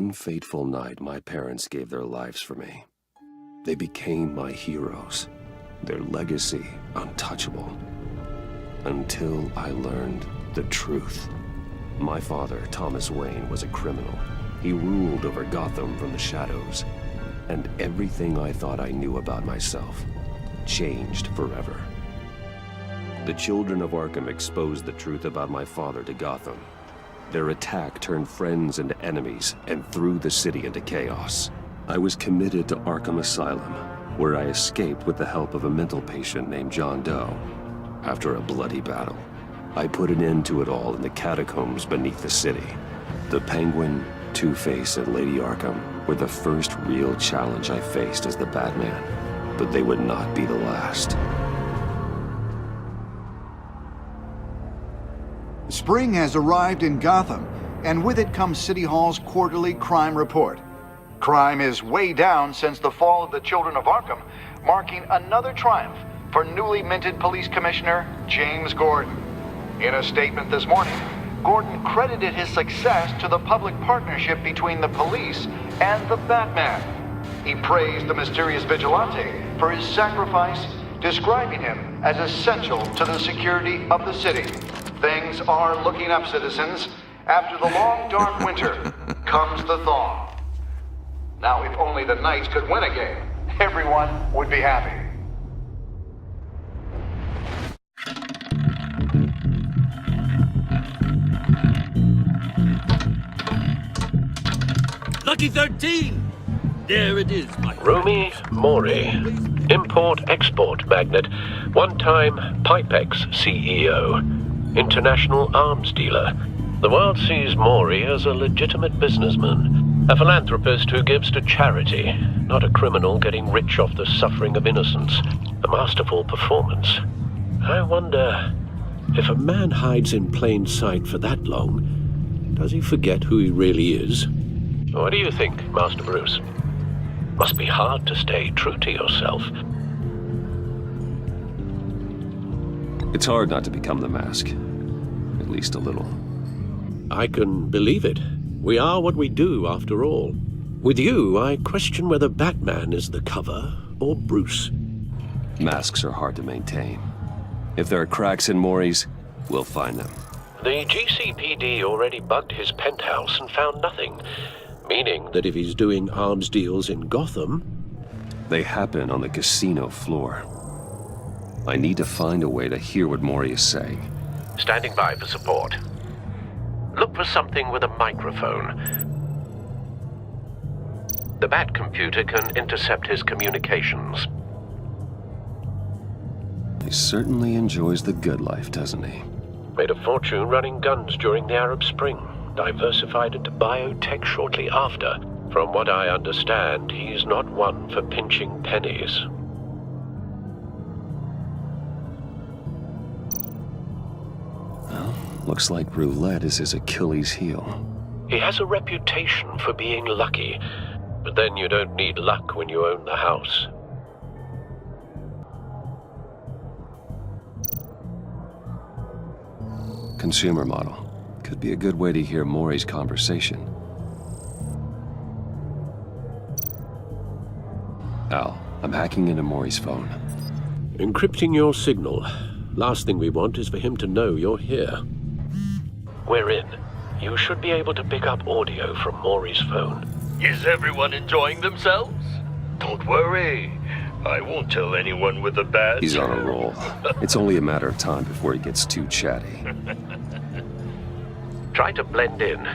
one fateful night, my parents gave their lives for me. They became my heroes, their legacy untouchable. Until I learned the truth. My father, Thomas Wayne, was a criminal. He ruled over Gotham from the shadows. And everything I thought I knew about myself changed forever. The children of Arkham exposed the truth about my father to Gotham. Their attack turned friends into enemies and threw the city into chaos. I was committed to Arkham Asylum, where I escaped with the help of a mental patient named John Doe. After a bloody battle, I put an end to it all in the catacombs beneath the city. The Penguin, Two-Face, and Lady Arkham were the first real challenge I faced as the Batman, but they would not be the last. Spring has arrived in Gotham, and with it comes City Hall's quarterly crime report. Crime is way down since the fall of the Children of Arkham, marking another triumph for newly minted Police Commissioner James Gordon. In a statement this morning, Gordon credited his success to the public partnership between the police and the Batman. He praised the mysterious vigilante for his sacrifice, describing him as essential to the security of the city. Things are looking up, citizens. After the long, dark winter comes the thaw. Now, if only the Knights could win a game, everyone would be happy. Lucky 13! There it is, my friend. Romy Mori, import-export magnate, one-time Pipex CEO, international arms dealer. The world sees Mori as a legitimate businessman, a philanthropist who gives to charity, not a criminal getting rich off the suffering of innocence. A masterful performance. I wonder, if a man hides in plain sight for that long, does he forget who he really is? What do you think, Master Bruce? Must be hard to stay true to yourself. It's hard not to become the Mask. At least a little. I can believe it. We are what we do, after all. With you, I question whether Batman is the cover or Bruce. Masks are hard to maintain. If there are cracks in Mori's, we'll find them. The GCPD already bugged his penthouse and found nothing. Meaning that if he's doing arms deals in Gotham... They happen on the casino floor. I need to find a way to hear what Mori is saying. Standing by for support. Look for something with a microphone. The Bat computer can intercept his communications. He certainly enjoys the good life, doesn't he? Made a fortune running guns during the Arab Spring. Diversified into biotech shortly after. From what I understand, he's not one for pinching pennies. Well, looks like roulette is his Achilles heel. He has a reputation for being lucky, but then you don't need luck when you own the house. Consumer model. Could be a good way to hear Mori's conversation. Al, I'm hacking into Mori's phone. Encrypting your signal. Last thing we want is for him to know you're here. We're in. You should be able to pick up audio from Mori's phone. Is everyone enjoying themselves? Don't worry. I won't tell anyone with a bat. He's on a roll. It's only a matter of time before he gets too chatty. Try to blend in.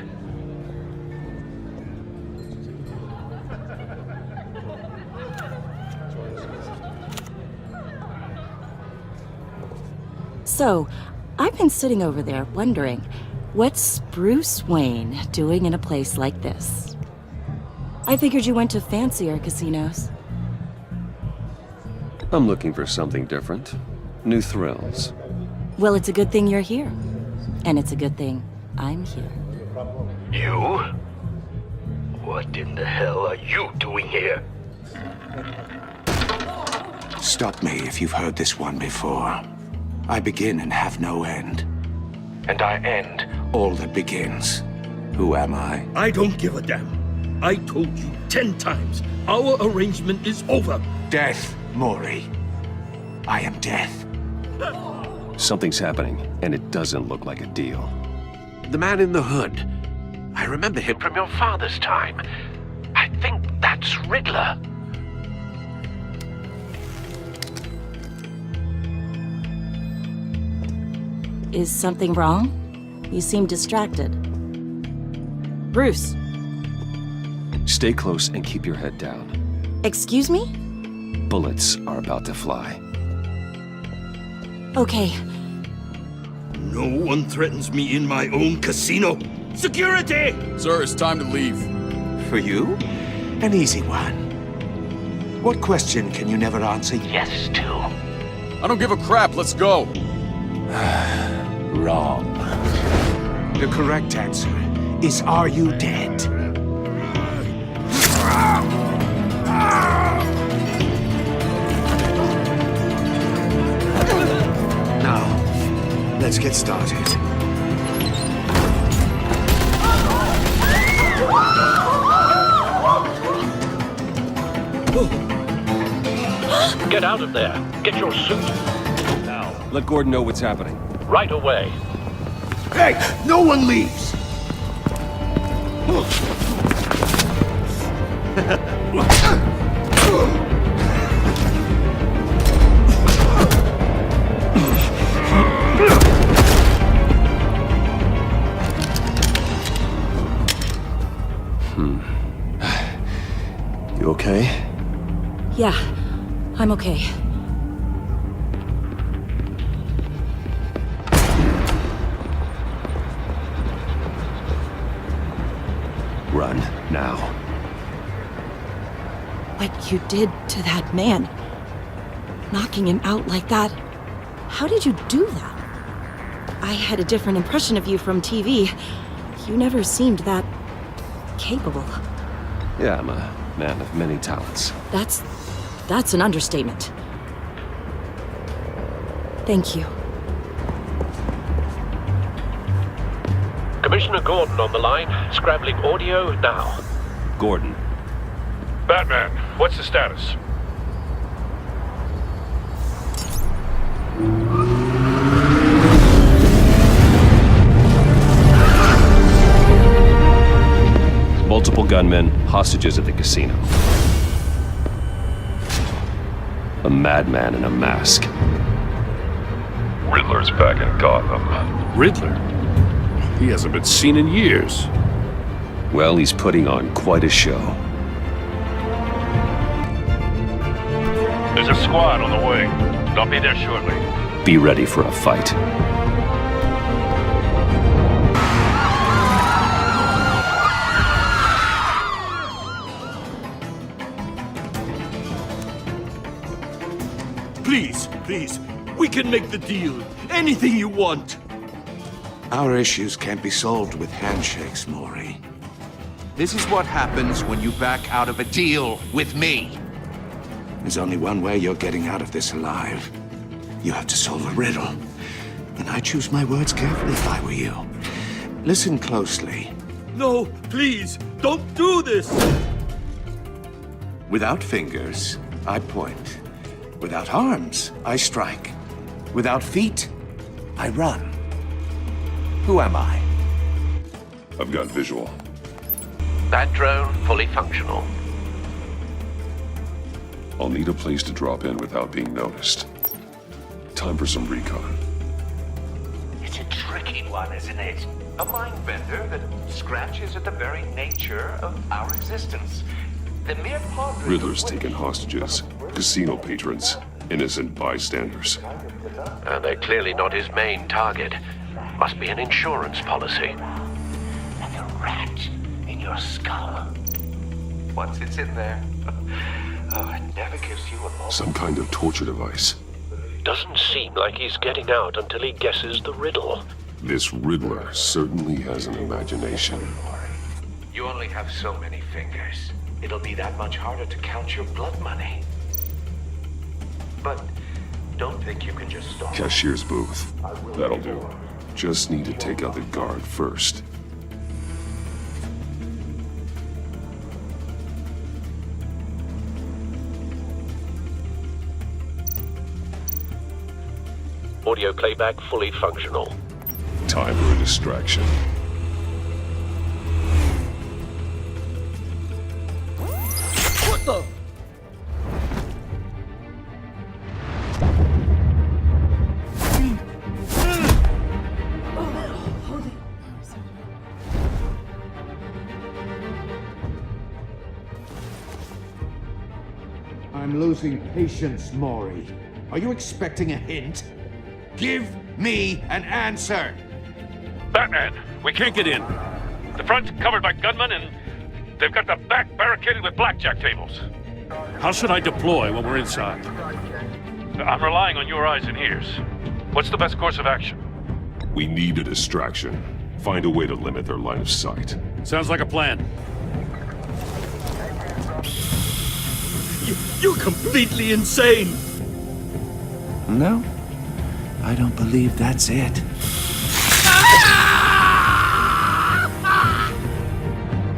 So, I've been sitting over there wondering, what's Bruce Wayne doing in a place like this? I figured you went to fancier casinos. I'm looking for something different. New thrills. Well, it's a good thing you're here. And it's a good thing I'm here. You? What in the hell are you doing here? Stop me if you've heard this one before. I begin and have no end. And I end all that begins. Who am I? I don't give a damn. I told you 10 times. Our arrangement is over. Death, Maury. I am death. Something's happening, and it doesn't look like a deal. The man in the hood. I remember him from your father's time. I think that's Riddler. Is something wrong? You seem distracted. Bruce, Stay close and keep your head down. excuse me? Bullets are about to fly. Okay, No one threatens me in my own casino. Security! Sir, it's time to leave. For you? An easy one. What question can you never answer yes to? I don't give a crap, let's go. Wrong. The correct answer is, are you dead? Now, let's get started. Get out of there. Get your suit. Now, let Gordon know what's happening. Right away. Hey, no one leaves! You okay? yeah, I'm okay. Run, now. What you did to that man, knocking him out like that, how did you do that? I had a different impression of you from TV. You never seemed that capable. Yeah, I'm a man of many talents. That's an understatement. Thank you. Commissioner Gordon on the line. Scrabbling audio now. Gordon, Batman, what's the status? multiple gunmen, hostages at the casino. A madman in a mask. Riddler's back in Gotham. Riddler? He hasn't been seen in years. Well, he's putting on quite a show. There's a squad on the way. They'll be there shortly. Be ready for a fight. Please, we can make the deal. Anything you want. Our issues can't be solved with handshakes, Maury. This is what happens when you back out of a deal with me. There's only one way you're getting out of this alive. You have to solve a riddle. And I choose my words carefully if I were you. Listen closely. No, please, don't do this. Without fingers, I point. Without arms, I strike. Without feet, I run. Who am I? I've got visual. That drone fully functional. I'll need a place to drop in without being noticed. Time for some recon. It's a tricky one, isn't it? A mind bender that scratches at the very nature of our existence. The mere pondering Riddler's of taken hostages, casino patrons, innocent bystanders. And they're clearly not his main target. Must be an insurance policy. like a rat in your skull. Once it's in there, it never gives you a moment. Some kind of torture device. Doesn't seem like he's getting out until he guesses the riddle. This Riddler certainly has an imagination. You only have so many fingers. It'll be that much harder to count your blood money. But don't think you can just stop. Cashier's booth. That'll do. Just need to take out the guard first. Audio playback fully functional. Time for a distraction. What the? I'm losing patience, Maury. Are you expecting a hint? Give me an answer! Batman, we can't get in. The front's covered by gunmen and they've got the back barricaded with blackjack tables. How should I deploy when we're inside? I'm relying on your eyes and ears. What's the best course of action? We need a distraction. Find a way to limit their line of sight. Sounds like a plan. You're completely insane! No, I don't believe that's it.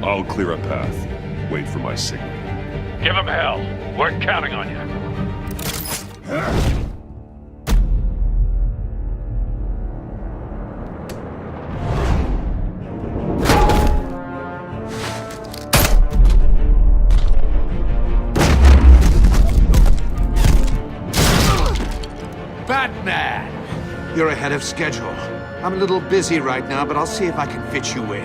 I'll clear a path. Wait for my signal. Give him hell. We're counting on you. Batman! You're ahead of schedule. I'm a little busy right now, but I'll see if I can fit you in.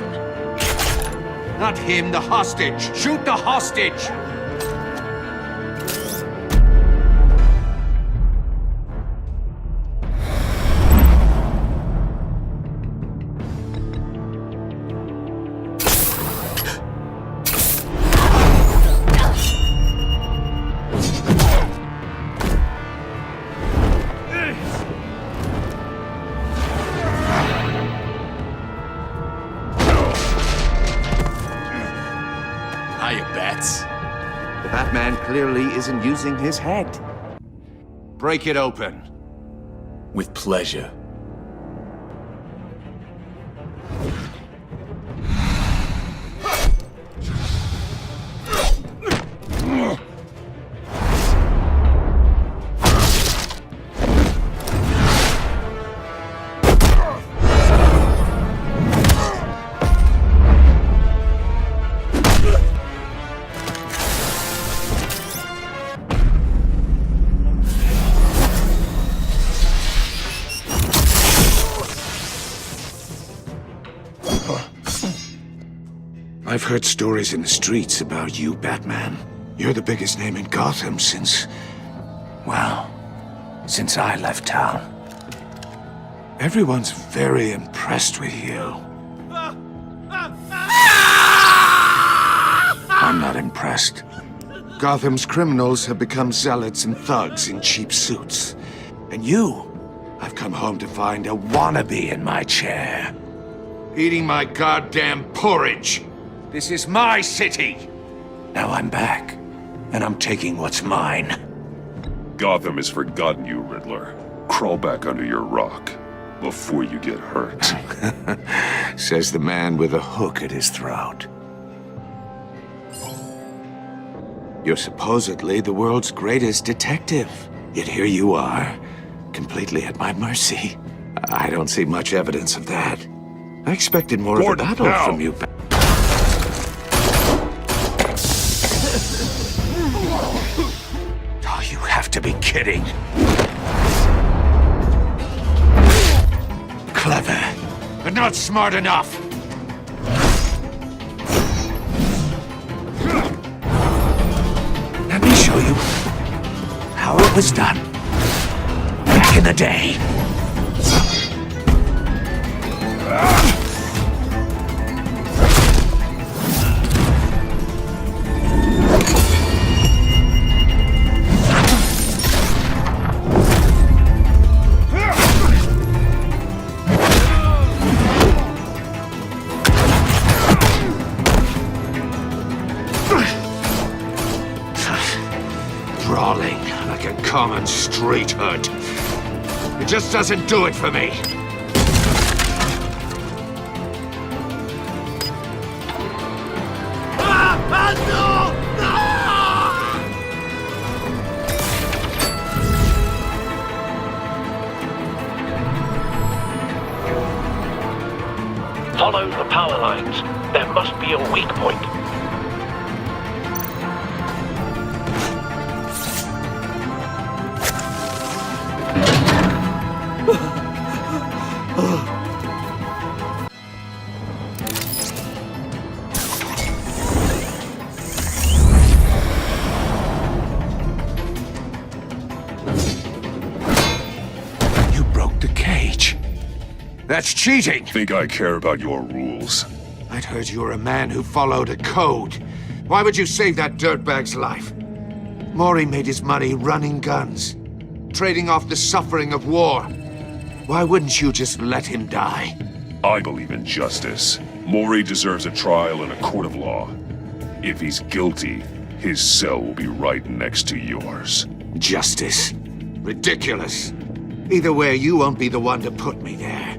Not him, the hostage! Shoot the hostage! The Batman clearly isn't using his head. Break it open. With pleasure. I've heard stories in the streets about you, Batman. You're the biggest name in Gotham since I left town. Everyone's very impressed with you. I'm not impressed. Gotham's criminals have become zealots and thugs in cheap suits. And I've come home to find a wannabe in my chair. Eating my goddamn porridge. This is my city! Now I'm back, and I'm taking what's mine. Gotham has forgotten you, Riddler. Crawl back under your rock before you get hurt. Says the man with a hook at his throat. You're supposedly the world's greatest detective. Yet here you are, completely at my mercy. I don't see much evidence of that. I expected more of a battle from you. Oh, you have to be kidding. Clever, but not smart enough. Let me show you how it was done back in the day. Brawling like a common street hood. It just doesn't do it for me. Follow the power lines. There must be a weak point. You broke the cage. That's cheating! Think I care about your rules? I'd heard you were a man who followed a code. Why would you save that dirtbag's life? Maury made his money running guns, trading off the suffering of war. Why wouldn't you just let him die? I believe in justice. Maury deserves a trial in a court of law. If he's guilty, his cell will be right next to yours. Justice? Ridiculous. Either way, you won't be the one to put me there.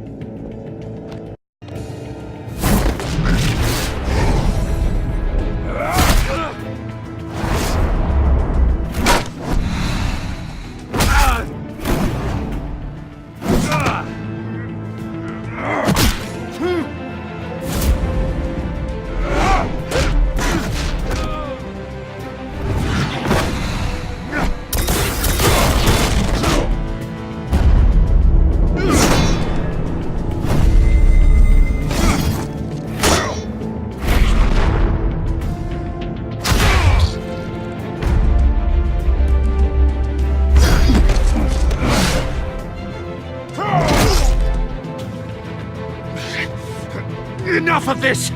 Enough of this!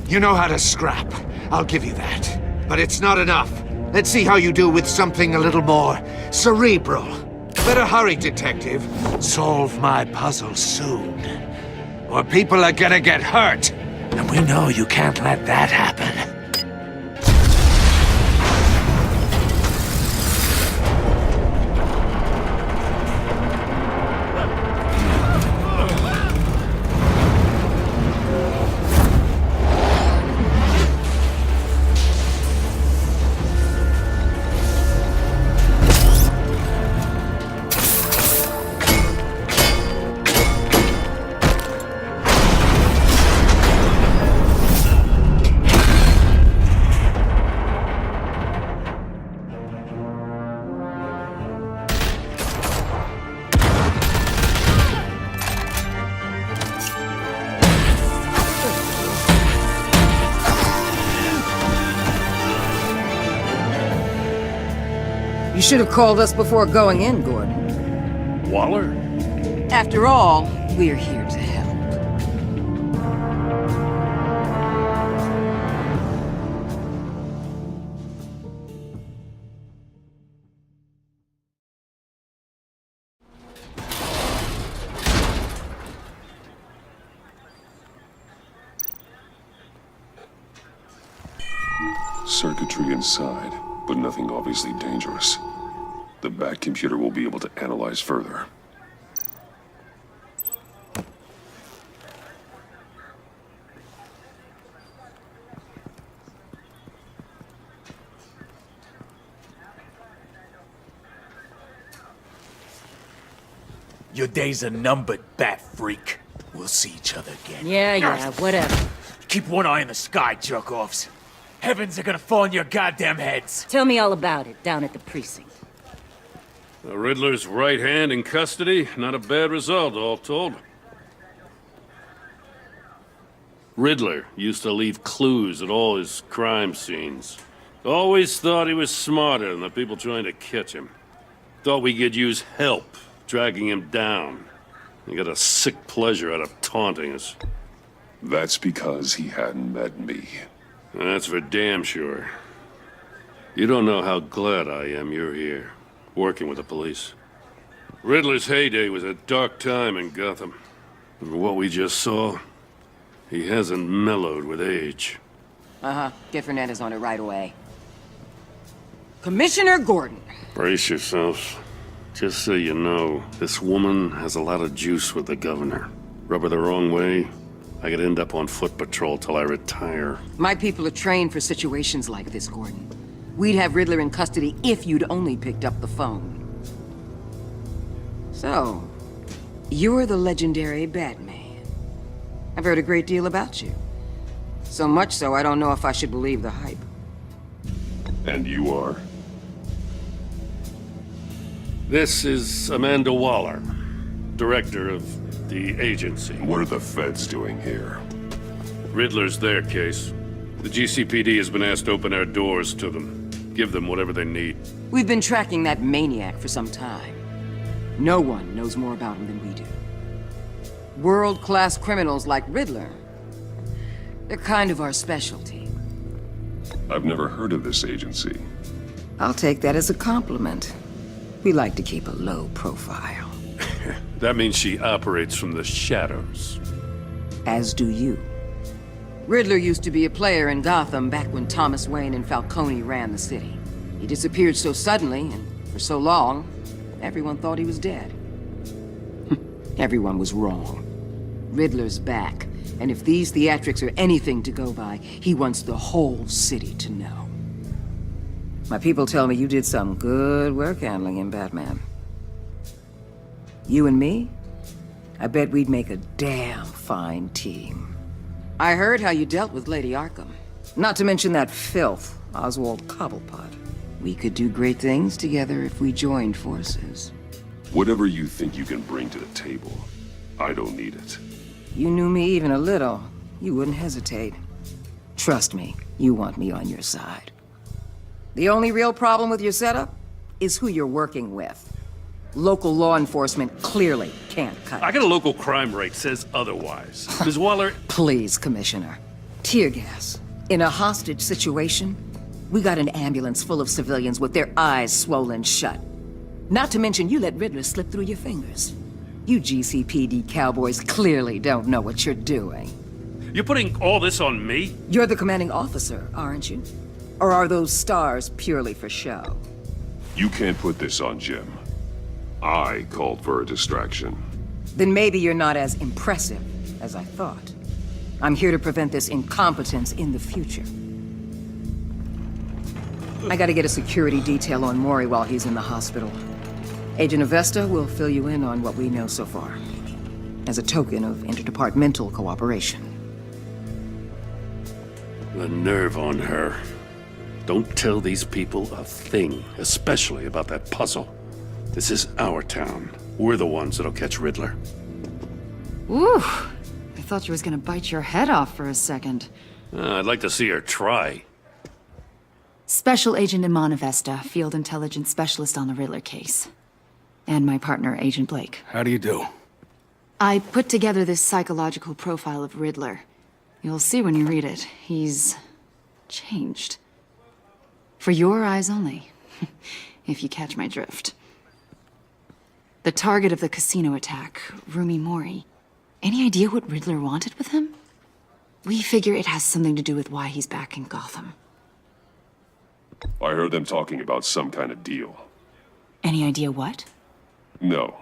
You know how to scrap. I'll give you that. But it's not enough. Let's see how you do with something a little more cerebral. Better hurry, detective. Solve my puzzle soon. Or people are gonna get hurt. And we know you can't let that happen. You should have called us before going in, Gordon. Waller? After all, we're here to help. Circuitry inside, but nothing obviously dangerous. The back computer will be able to analyze further. Your days are numbered, bat freak. We'll see each other again. Yeah, whatever. Keep one eye in the sky, jerk-offs. Heavens are gonna fall on your goddamn heads. Tell me all about it down at the precinct. The Riddler's right hand in custody. Not a bad result, all told. Riddler used to leave clues at all his crime scenes. Always thought he was smarter than the people trying to catch him. Thought we could use help dragging him down. He got a sick pleasure out of taunting us. That's because he hadn't met me. That's for damn sure. You don't know how glad I am you're here, working with the police. Riddler's heyday was a dark time in Gotham. And what we just saw, he hasn't mellowed with age. Get Fernandez on it right away. Commissioner Gordon. Brace yourselves. Just so you know, this woman has a lot of juice with the governor. Rub her the wrong way, I could end up on foot patrol till I retire. My people are trained for situations like this, Gordon. We'd have Riddler in custody if you'd only picked up the phone. So, You're the legendary Batman. I've heard a great deal about you. So much so, I don't know if I should believe the hype. And you are? This is Amanda Waller, director of the agency. What are the feds doing here? Riddler's their case. The GCPD has been asked to open our doors to them. Give them whatever they need. We've been tracking that maniac for some time. No one knows more about him than we do. World-class criminals like Riddler. They're kind of our specialty. I've never heard of this agency. I'll take that as a compliment. We like to keep a low profile. That means she operates from the shadows. As do you. Riddler used to be a player in Gotham back when Thomas Wayne and Falcone ran the city. He disappeared so suddenly and for so long, everyone thought he was dead. Everyone was wrong. Riddler's back, and if these theatrics are anything to go by, he wants the whole city to know. My people tell me you did some good work handling him, Batman. You and me? I bet we'd make a damn fine team. I heard how you dealt with Lady Arkham. Not to mention that filth, Oswald Cobblepot. We could do great things together if we joined forces. Whatever you think you can bring to the table, I don't need it. You knew me even a little, you wouldn't hesitate. Trust me, you want me on your side. The only real problem with your setup is who you're working with. Local law enforcement clearly can't cut it. I got a local crime rate says otherwise. Ms. Waller... Please, Commissioner. Tear gas. In a hostage situation, we got an ambulance full of civilians with their eyes swollen shut. Not to mention you let Riddler slip through your fingers. You GCPD cowboys clearly don't know what you're doing. You're putting all this on me? You're the commanding officer, aren't you? Or are those stars purely for show? You can't put this on Jim. I called for a distraction. Then maybe you're not as impressive as I thought. I'm here to prevent this incompetence in the future. I gotta get a security detail on Maury while he's in the hospital. Agent Avesta will fill you in on what we know so far, as a token of interdepartmental cooperation. The nerve on her. Don't tell these people a thing, especially about that puzzle. This is our town. We're the ones that'll catch Riddler. Ooh, I thought you was gonna bite your head off for a second. I'd like to see her try. Special Agent Iman Avesta, Field Intelligence Specialist on the Riddler case. And my partner, Agent Blake. How do you do? I put together this psychological profile of Riddler. You'll see when you read it. He's changed. For your eyes only, if you catch my drift. The target of the casino attack, Rumi Mori. Any idea what Riddler wanted with him? We figure it has something to do with why he's back in Gotham. I heard them talking about some kind of deal. Any idea what? No,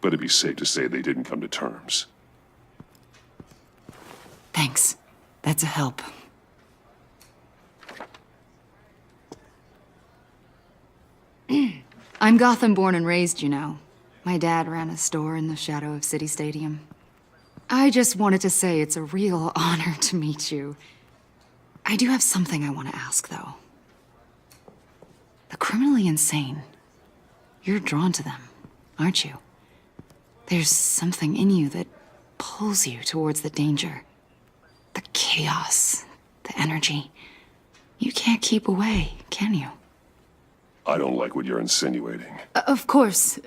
but it'd be safe to say they didn't come to terms. Thanks. That's a help. I'm Gotham born and raised, you know. My dad ran a store in the shadow of City Stadium. I just wanted to say it's a real honor to meet you. I do have something I want to ask, though. The criminally insane. You're drawn to them, aren't you? There's something in you that pulls you towards the danger. The chaos, the energy. You can't keep away, can you? I don't like what you're insinuating. Of course,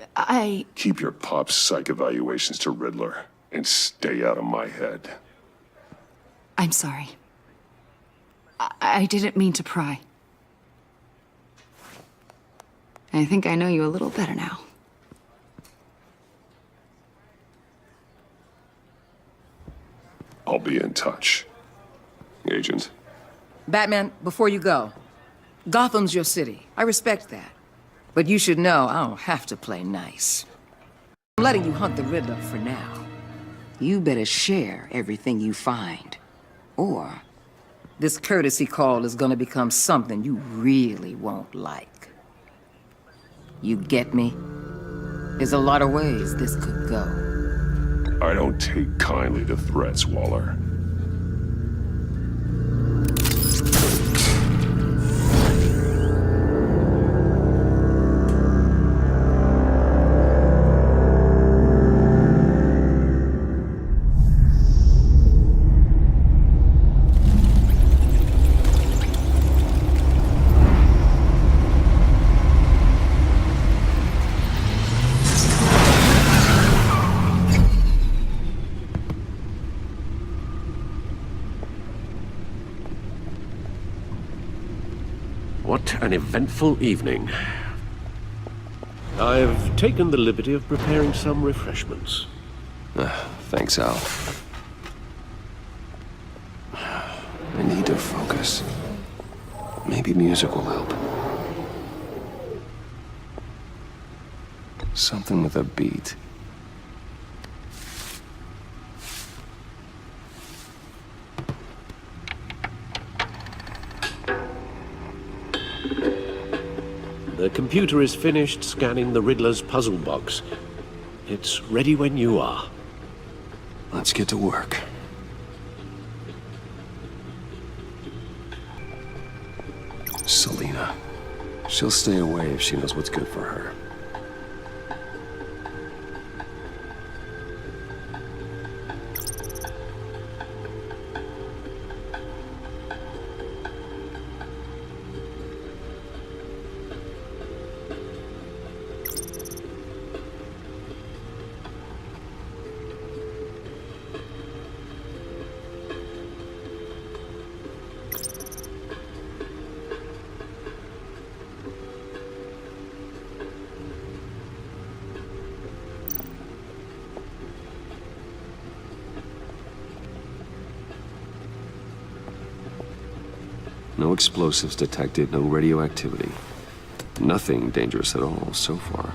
Keep your pop psych evaluations to Riddler and stay out of my head. I'm sorry. I didn't mean to pry. I think I know you a little better now. I'll be in touch. Agent. Batman, before you go, Gotham's your city. I respect that. But you should know I don't have to play nice. I'm letting you hunt the Riddler for now. You better share everything you find. Or this courtesy call is gonna become something you really won't like. You get me? There's a lot of ways this could go. I don't take kindly to threats, Waller. What an eventful evening. I've taken the liberty of preparing some refreshments. Thanks, Al. I need to focus. Maybe music will help. Something with a beat. The computer is finished scanning the Riddler's puzzle box. It's ready when you are. Let's get to work. Selina. She'll stay away if she knows what's good for her. No explosives detected, no radioactivity. Nothing dangerous at all so far.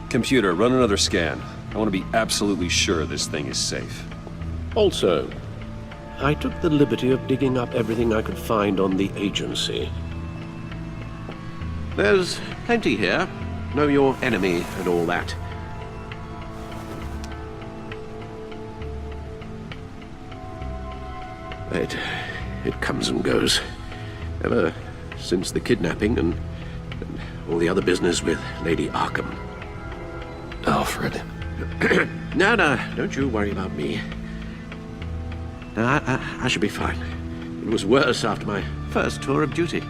Computer, run another scan. I want to be absolutely sure this thing is safe. Also, I took the liberty of digging up everything I could find on the agency. There's plenty here. Know your enemy and all that. It comes and goes. Ever since the kidnapping and all the other business with Lady Arkham. Alfred. No, don't you worry about me. No, I should be fine. It was worse after my first tour of duty.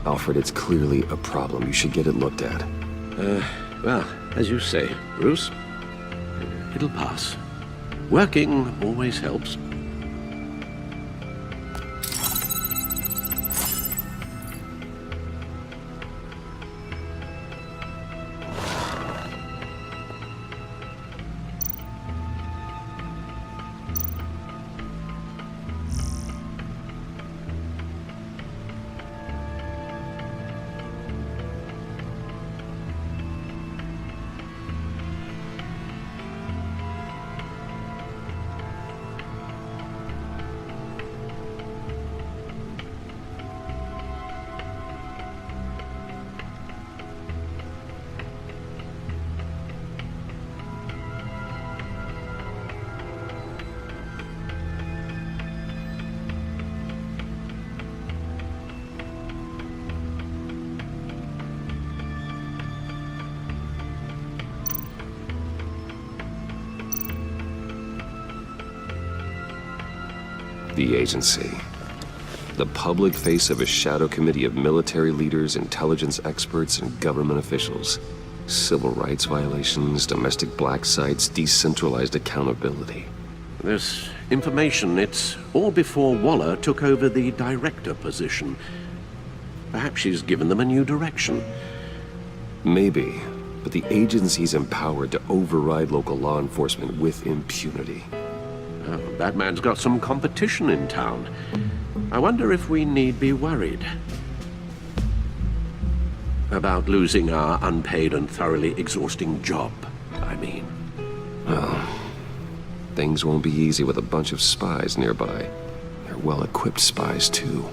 Alfred, it's clearly a problem. You should get it looked at. Well, as you say, Bruce, it'll pass. Working always helps. The agency. The public face of a shadow committee of military leaders, intelligence experts, and government officials. Civil rights violations, domestic black sites, decentralized accountability. This information, it's all before Waller took over the director position. Perhaps she's given them a new direction. Maybe, but the agency's empowered to override local law enforcement with impunity. Oh, Batman's got some competition in town. I wonder if we need be worried about losing our unpaid and thoroughly exhausting job, I mean. Well, things won't be easy with a bunch of spies nearby. They're well-equipped spies, too.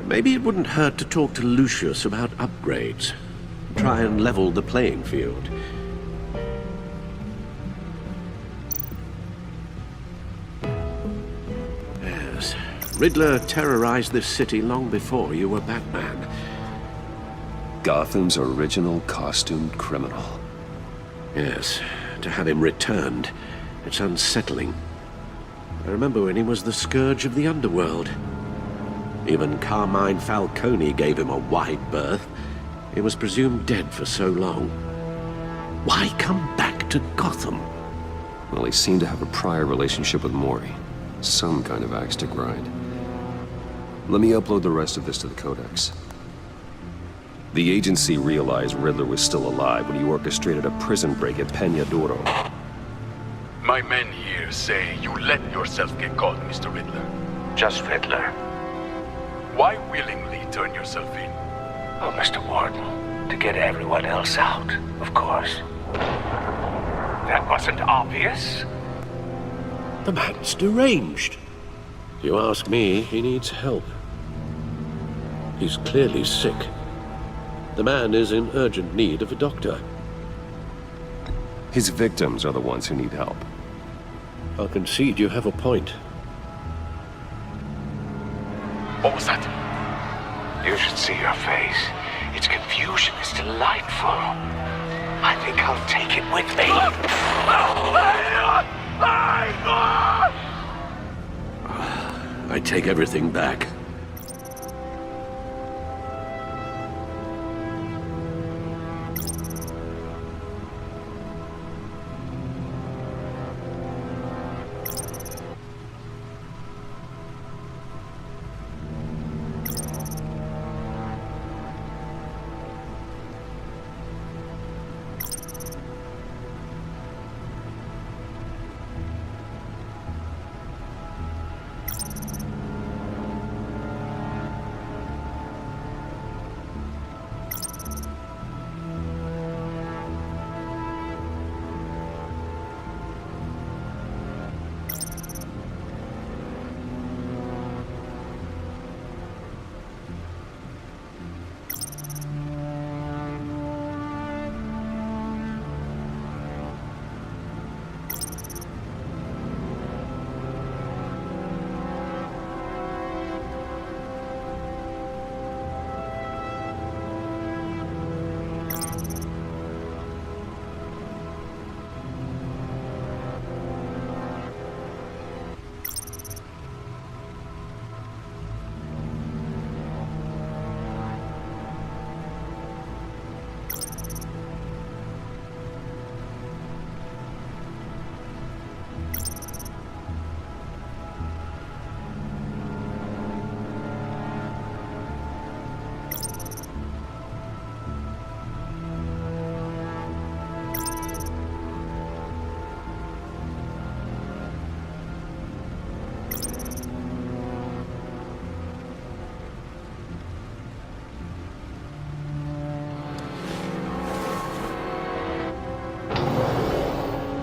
Maybe it wouldn't hurt to talk to Lucius about upgrades. Try and level the playing field. Riddler terrorized this city long before you were Batman. Gotham's original costumed criminal. Yes, to have him returned, it's unsettling. I remember when he was the scourge of the underworld. Even Carmine Falcone gave him a wide berth. He was presumed dead for so long. Why come back to Gotham? Well, he seemed to have a prior relationship with Mori. Some kind of axe to grind. Let me upload the rest of this to the Codex. The agency realized Riddler was still alive when he orchestrated a prison break at Peña Duro. My men here say you let yourself get caught, Mr. Riddler. Just Riddler. Why willingly turn yourself in? Oh, Mr. Warden, to get everyone else out, of course. That wasn't obvious. The man's deranged. If you ask me, he needs help. He's clearly sick. The man is in urgent need of a doctor. His victims are the ones who need help. I'll concede you have a point. What was that? You should see your face. Its confusion is delightful. I think I'll take it with me. I take everything back.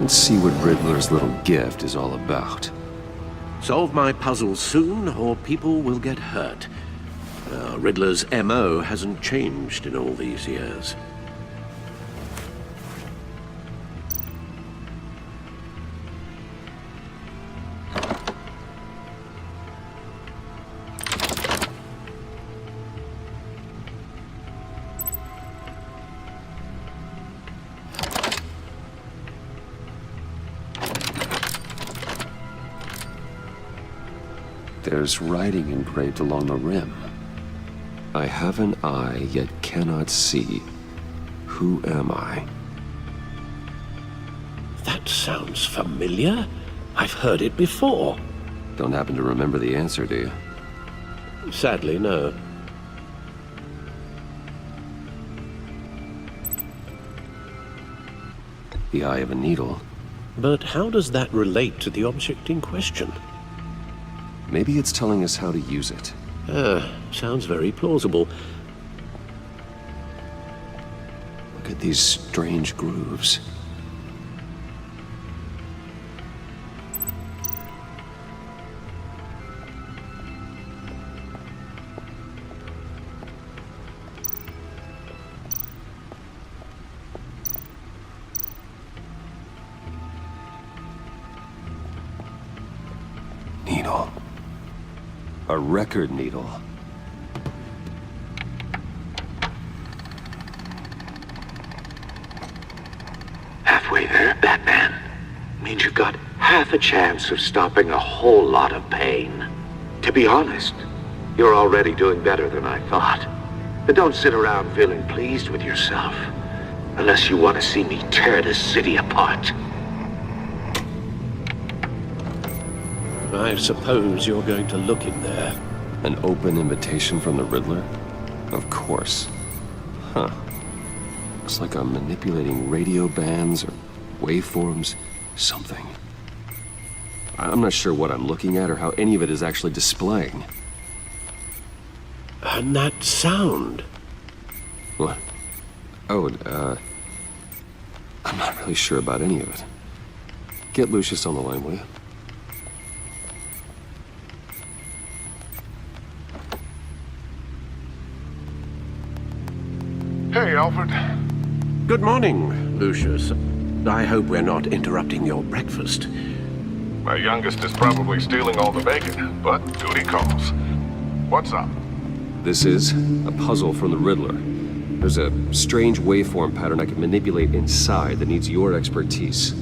Let's see what Riddler's little gift is all about. Solve my puzzle soon, or people will get hurt. Riddler's MO hasn't changed in all these years. There's writing engraved along the rim. I have an eye, yet cannot see. Who am I? That sounds familiar. I've heard it before. Don't happen to remember the answer, do you? Sadly, no. The eye of a needle. But how does that relate to the object in question? Maybe it's telling us how to use it. Sounds very plausible. Look at these strange grooves. A record needle. Halfway there, Batman. Means you've got half a chance of stopping a whole lot of pain. To be honest, you're already doing better than I thought. But don't sit around feeling pleased with yourself. Unless you want to see me tear this city apart. I suppose you're going to look in there. An open invitation from the Riddler? Of course. Huh. Looks like I'm manipulating radio bands or waveforms, something. I'm not sure what I'm looking at or how any of it is actually displaying. And that sound. What? Oh, I'm not really sure about any of it. Get Lucius on the line, will you? Hey, Alfred. Good morning, Lucius. I hope we're not interrupting your breakfast. My youngest is probably stealing all the bacon, but duty calls. What's up? This is a puzzle from the Riddler. There's a strange waveform pattern I can manipulate inside that needs your expertise.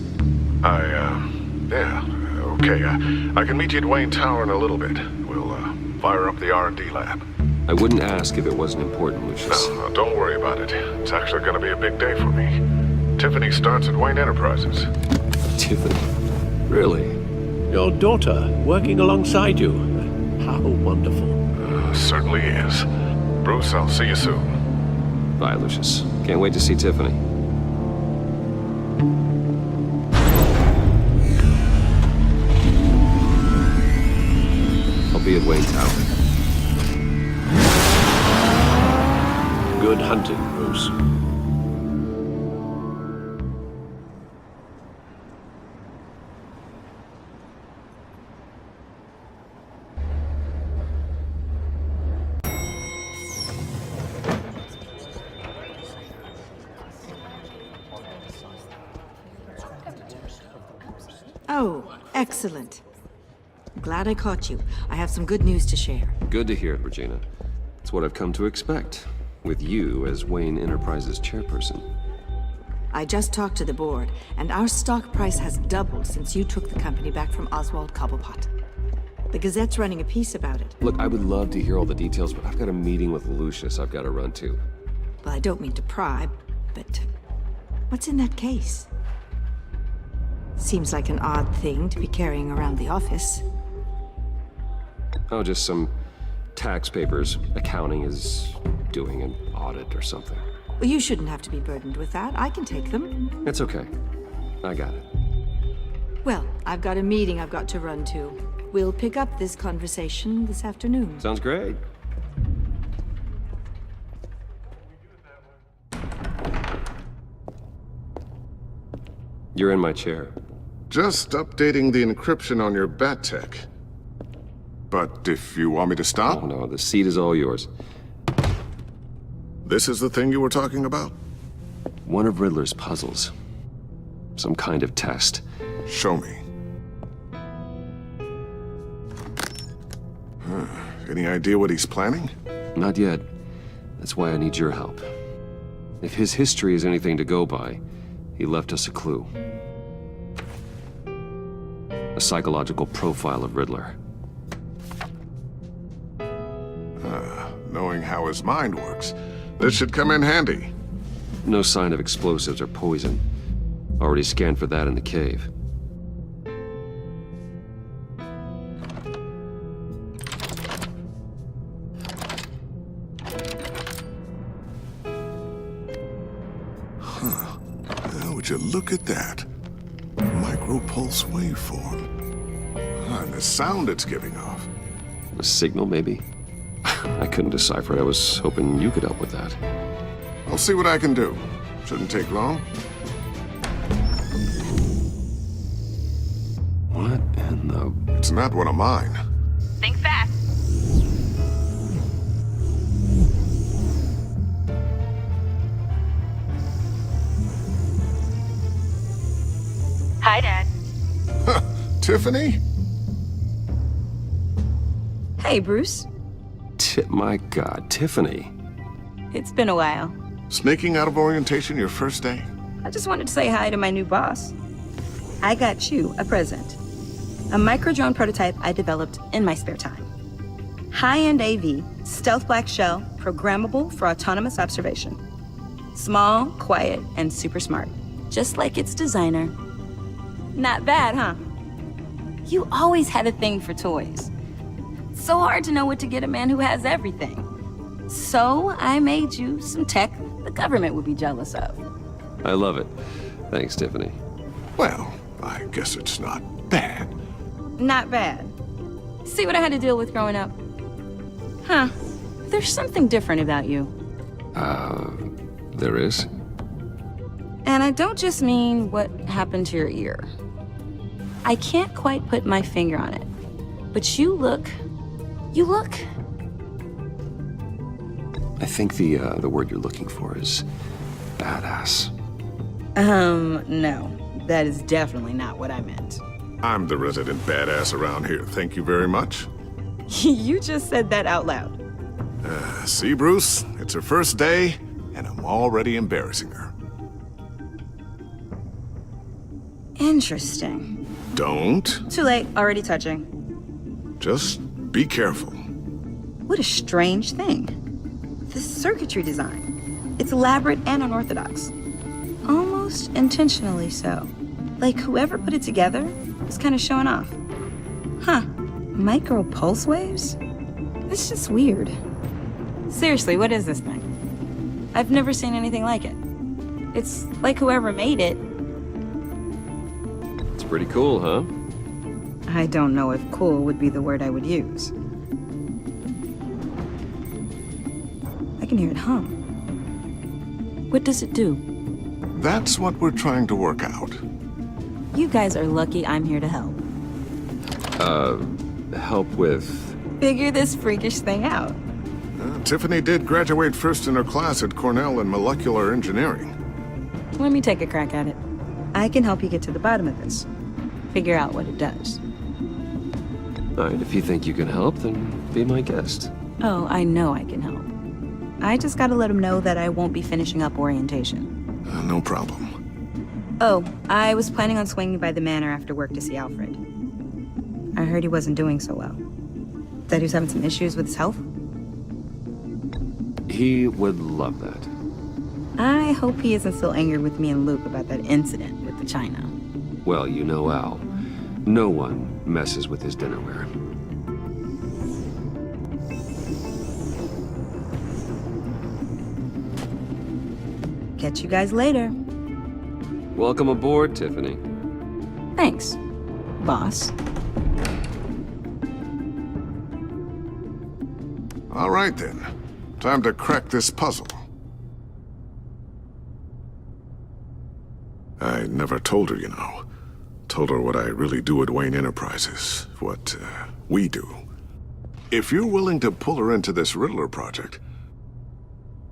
Yeah, okay. I can meet you at Wayne Tower in a little bit. We'll, fire up the R&D lab. I wouldn't ask if it wasn't important, Lucius. No, don't worry about it. It's actually gonna be a big day for me. Tiffany starts at Wayne Enterprises. Tiffany? Really? Your daughter working alongside you. How wonderful. Certainly is. Bruce, I'll see you soon. Bye, Lucius. Can't wait to see Tiffany. I'll be at Wayne Tower. Good hunting, Bruce. Oh, excellent. Glad I caught you. I have some good news to share. Good to hear it, Regina. It's what I've come to expect, with you as Wayne Enterprises chairperson. I just talked to the board, and our stock price has doubled since you took the company back from Oswald Cobblepot. The Gazette's running a piece about it. Look, I would love to hear all the details, but I've got a meeting with Lucius I've got to run to. Well, I don't mean to pry, but what's in that case? Seems like an odd thing to be carrying around the office. Oh, just some tax papers. Accounting is doing an audit or something. Well, you shouldn't have to be burdened with that. I can take them. It's okay. I got it. Well, I've got a meeting I've got to run to. We'll pick up this conversation this afternoon. Sounds great. You're in my chair. Just updating the encryption on your bat tech. But if you want me to stop? Oh, no, the seat is all yours. This is the thing you were talking about? One of Riddler's puzzles. Some kind of test. Show me. Any idea what he's planning? Not yet. That's why I need your help. If his history is anything to go by, he left us a clue. A psychological profile of Riddler. Knowing how his mind works, this should come in handy. No sign of explosives or poison. Already scanned for that in the cave. Would you look at that? Micropulse waveform. And the sound it's giving off. A signal, maybe? I couldn't decipher it. I was hoping you could help with that. I'll see what I can do. Shouldn't take long. What in the... It's not one of mine. Think fast. Hi, Dad. Tiffany? Hey, Bruce. My God, Tiffany. It's been a while. Sneaking out of orientation your first day? I just wanted to say hi to my new boss. I got you a present. A micro-drone prototype I developed in my spare time. High-end AV, stealth black shell, programmable for autonomous observation. Small, quiet, and super smart. Just like its designer. Not bad, huh? You always had a thing for toys. So hard to know what to get a man who has everything. So I made you some tech the government would be jealous of. I love it. Thanks, Tiffany. Well, I guess it's not bad. Not bad. See what I had to deal with growing up? Huh. There's something different about you. There is? And I don't just mean what happened to your ear. I can't quite put my finger on it. But you look... I think the word you're looking for is badass. No. That is definitely not what I meant. I'm the resident badass around here. Thank you very much. You just said that out loud. See, Bruce? It's her first day, and I'm already embarrassing her. Interesting. Don't. Too late. Already touching. Just be careful. What a strange thing. The circuitry design. It's elaborate and unorthodox. Almost intentionally so. Like whoever put it together was kind of showing off. Huh. Micro pulse waves? It's just weird. Seriously, what is this thing? I've never seen anything like it. It's like whoever made it. It's pretty cool, huh? I don't know if cool would be the word I would use. I can hear it hum. What does it do? That's what we're trying to work out. You guys are lucky I'm here to help. Help with... Figure this freakish thing out. Tiffany did graduate first in her class at Cornell in molecular engineering. Let me take a crack at it. I can help you get to the bottom of this. Figure out what it does. All right, if you think you can help, then be my guest. Oh, I know I can help. I just gotta let him know that I won't be finishing up orientation. No problem. Oh, I was planning on swinging by the manor after work to see Alfred. I heard he wasn't doing so well. That he was having some issues with his health? He would love that. I hope he isn't still angry with me and Luke about that incident with the china. Well, you know Al. No one messes with his dinnerware. Catch you guys later. Welcome aboard, Tiffany. Thanks, boss. All right, then. Time to crack this puzzle. I never told her, you know. Told her what I really do at Wayne Enterprises. What, we do. If you're willing to pull her into this Riddler project,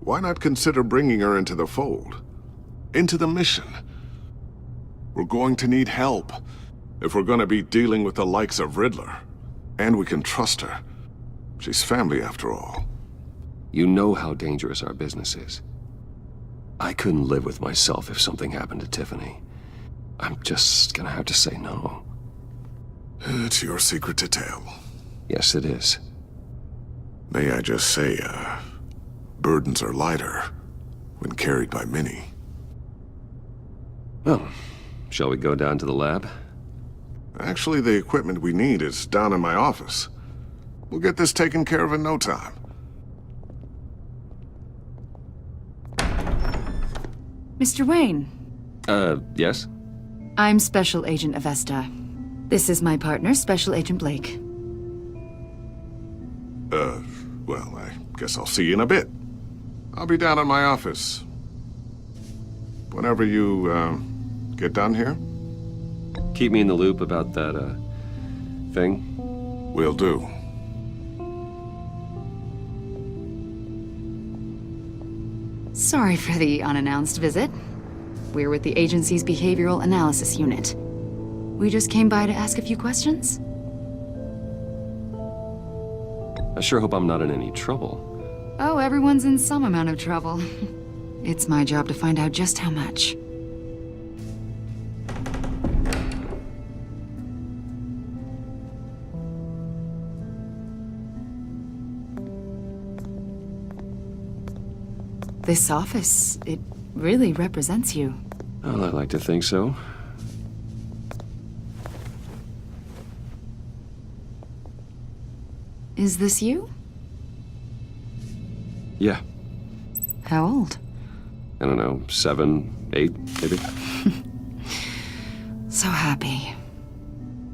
why not consider bringing her into the fold? Into the mission? We're going to need help if we're going to be dealing with the likes of Riddler. And we can trust her. She's family, after all. You know how dangerous our business is. I couldn't live with myself if something happened to Tiffany. I'm just gonna have to say no. It's your secret to tell. Yes, it is. May I just say, burdens are lighter when carried by many. Well, shall we go down to the lab? Actually, the equipment we need is down in my office. We'll get this taken care of in no time. Mr. Wayne. Yes? I'm Special Agent Avesta. This is my partner, Special Agent Blake. Well, I guess I'll see you in a bit. I'll be down in my office. Whenever you, get done here. Keep me in the loop about that, thing. Will do. Sorry for the unannounced visit. We're with the agency's Behavioral Analysis Unit. We just came by to ask a few questions. I sure hope I'm not in any trouble. Oh, everyone's in some amount of trouble. It's my job to find out just how much. This office, it really represents you. Well, I like to think so. Is this you? Yeah. How old? I don't know, 7, 8, maybe? So happy.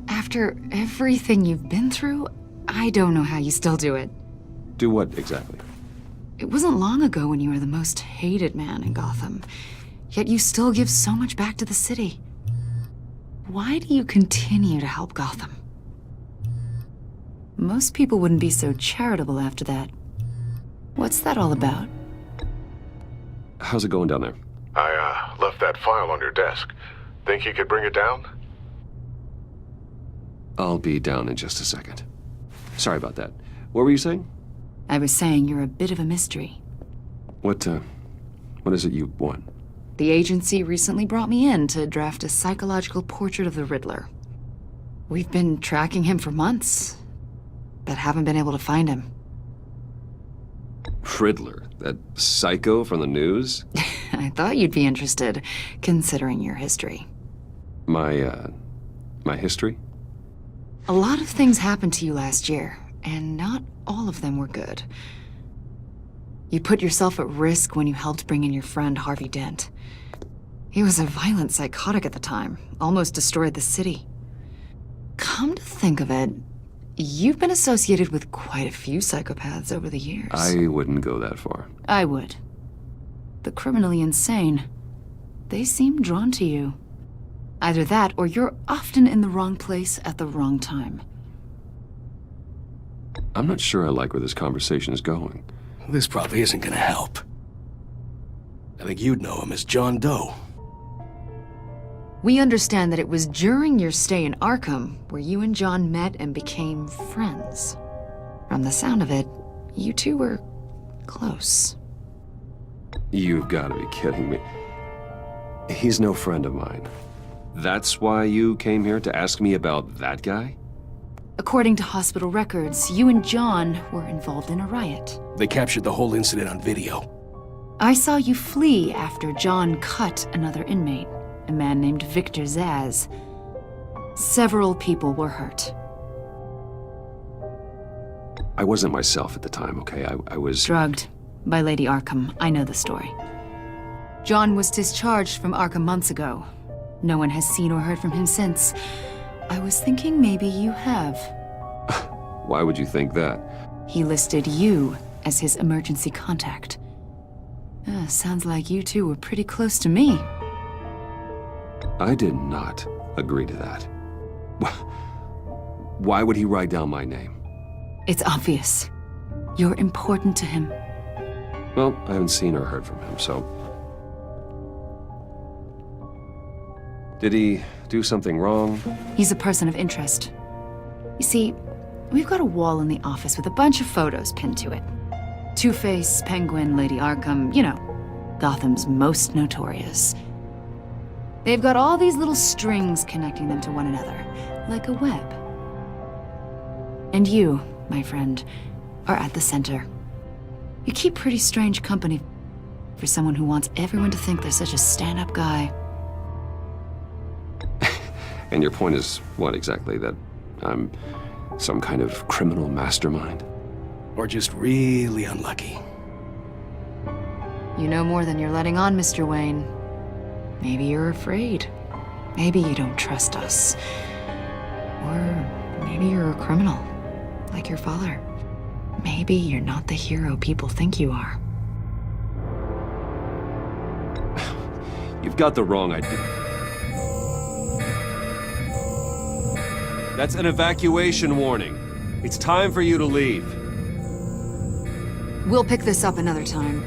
After everything you've been through, I don't know how you still do it. Do what exactly? It wasn't long ago when you were the most hated man in Gotham, yet you still give so much back to the city. Why do you continue to help Gotham? Most people wouldn't be so charitable after that. What's that all about? How's it going down there? I left that file on your desk. Think you could bring it down? I'll be down in just a second. Sorry about that. What were you saying? I was saying you're a bit of a mystery. What is it you want? The agency recently brought me in to draft a psychological portrait of the Riddler. We've been tracking him for months, but haven't been able to find him. Riddler? That psycho from the news? I thought you'd be interested, considering your history. My history? A lot of things happened to you last year, and not all of them were good. You put yourself at risk when you helped bring in your friend Harvey Dent. He was a violent psychotic at the time, almost destroyed the city. Come to think of it, you've been associated with quite a few psychopaths over the years. I wouldn't go that far. I would. The criminally insane. They seem drawn to you. Either that, or you're often in the wrong place at the wrong time. I'm not sure I like where this conversation is going. This probably isn't gonna help. I think you'd know him as John Doe. We understand that it was during your stay in Arkham where you and John met and became friends. From the sound of it, you two were close. You've got to be kidding me. He's no friend of mine. That's why you came here to ask me about that guy? According to hospital records, you and John were involved in a riot. They captured the whole incident on video. I saw you flee after John cut another inmate, a man named Victor Zsasz. Several people were hurt. I wasn't myself at the time, okay? I was... drugged by Lady Arkham. I know the story. John was discharged from Arkham months ago. No one has seen or heard from him since. I was thinking maybe you have. Why would you think that? He listed you as his emergency contact. Sounds like you two were pretty close to me. I did not agree to that. Why would he write down my name? It's obvious. You're important to him. Well, I haven't seen or heard from him, so... Did he do something wrong? He's a person of interest. You see, we've got a wall in the office with a bunch of photos pinned to it. Two-Face, Penguin, Lady Arkham, you know, Gotham's most notorious. They've got all these little strings connecting them to one another, like a web. And you, my friend, are at the center. You keep pretty strange company for someone who wants everyone to think they're such a stand-up guy. And your point is what exactly? That I'm some kind of criminal mastermind? Or just really unlucky? You know more than you're letting on, Mr. Wayne. Maybe you're afraid. Maybe you don't trust us. Or maybe you're a criminal, like your father. Maybe you're not the hero people think you are. You've got the wrong idea. That's an evacuation warning. It's time for you to leave. We'll pick this up another time.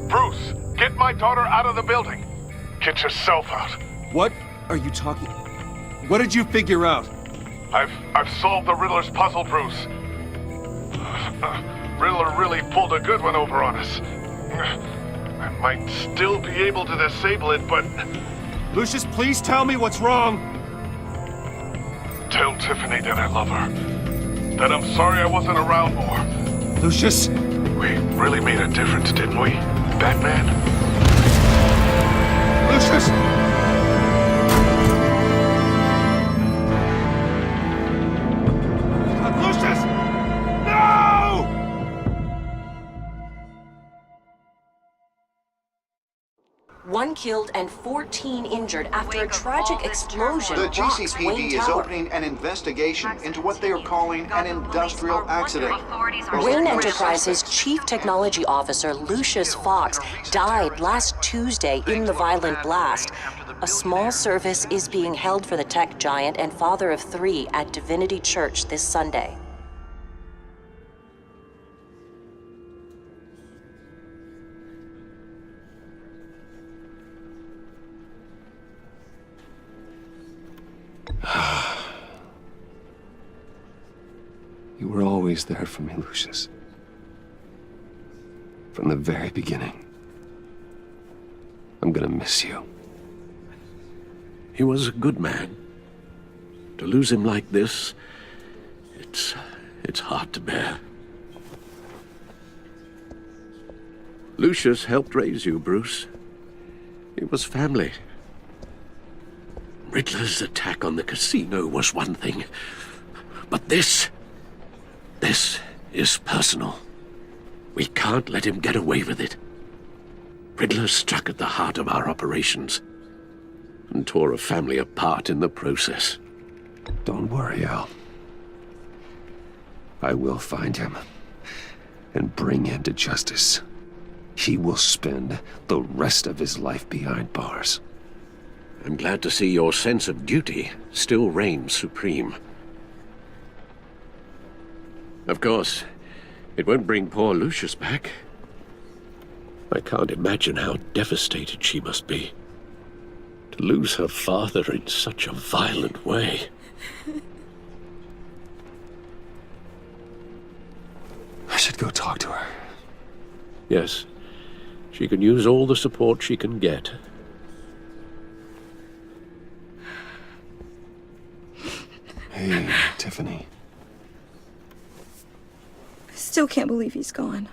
Bruce, get my daughter out of the building. Get yourself out. What are you talking? What did you figure out? I've solved the Riddler's puzzle, Bruce. Riddler really pulled a good one over on us. I might still be able to disable it, but... Lucius, please tell me what's wrong. Tell Tiffany that I love her. That I'm sorry I wasn't around more. Lucius! We really made a difference, didn't we, Batman? Lucius! Lucius! No! One killed and 14 injured after a tragic explosion. The rocks GCPD Wayne is Tower. opening an investigation into what they are calling an industrial accident. Wayne Enterprises' Chief Technology Officer Lucius Fox died last Tuesday in the violent blast. A small service is being held for the tech giant and father of 3 at Divinity Church this Sunday. You were always there for me, Lucius. From the very beginning. I'm gonna miss you. He was a good man. To lose him like this, it's hard to bear. Lucius helped raise you, Bruce. It was family. Riddler's attack on the casino was one thing, but this is personal. We can't let him get away with it. Riddler struck at the heart of our operations and tore a family apart in the process. Don't worry, Al. I will find him and bring him to justice. He will spend the rest of his life behind bars. I'm glad to see your sense of duty still reigns supreme. Of course, it won't bring poor Lucius back. I can't imagine how devastated she must be. To lose her father in such a violent way. I should go talk to her. Yes, she can use all the support she can get. Hey, Tiffany. I still can't believe he's gone.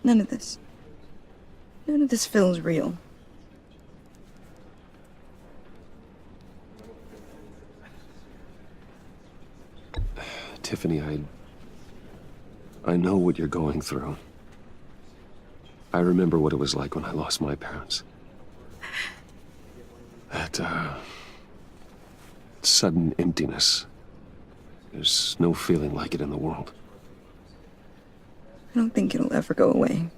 None of this feels real. Tiffany, I know what you're going through. I remember what it was like when I lost my parents. That, sudden emptiness. There's no feeling like it in the world. I don't think it'll ever go away.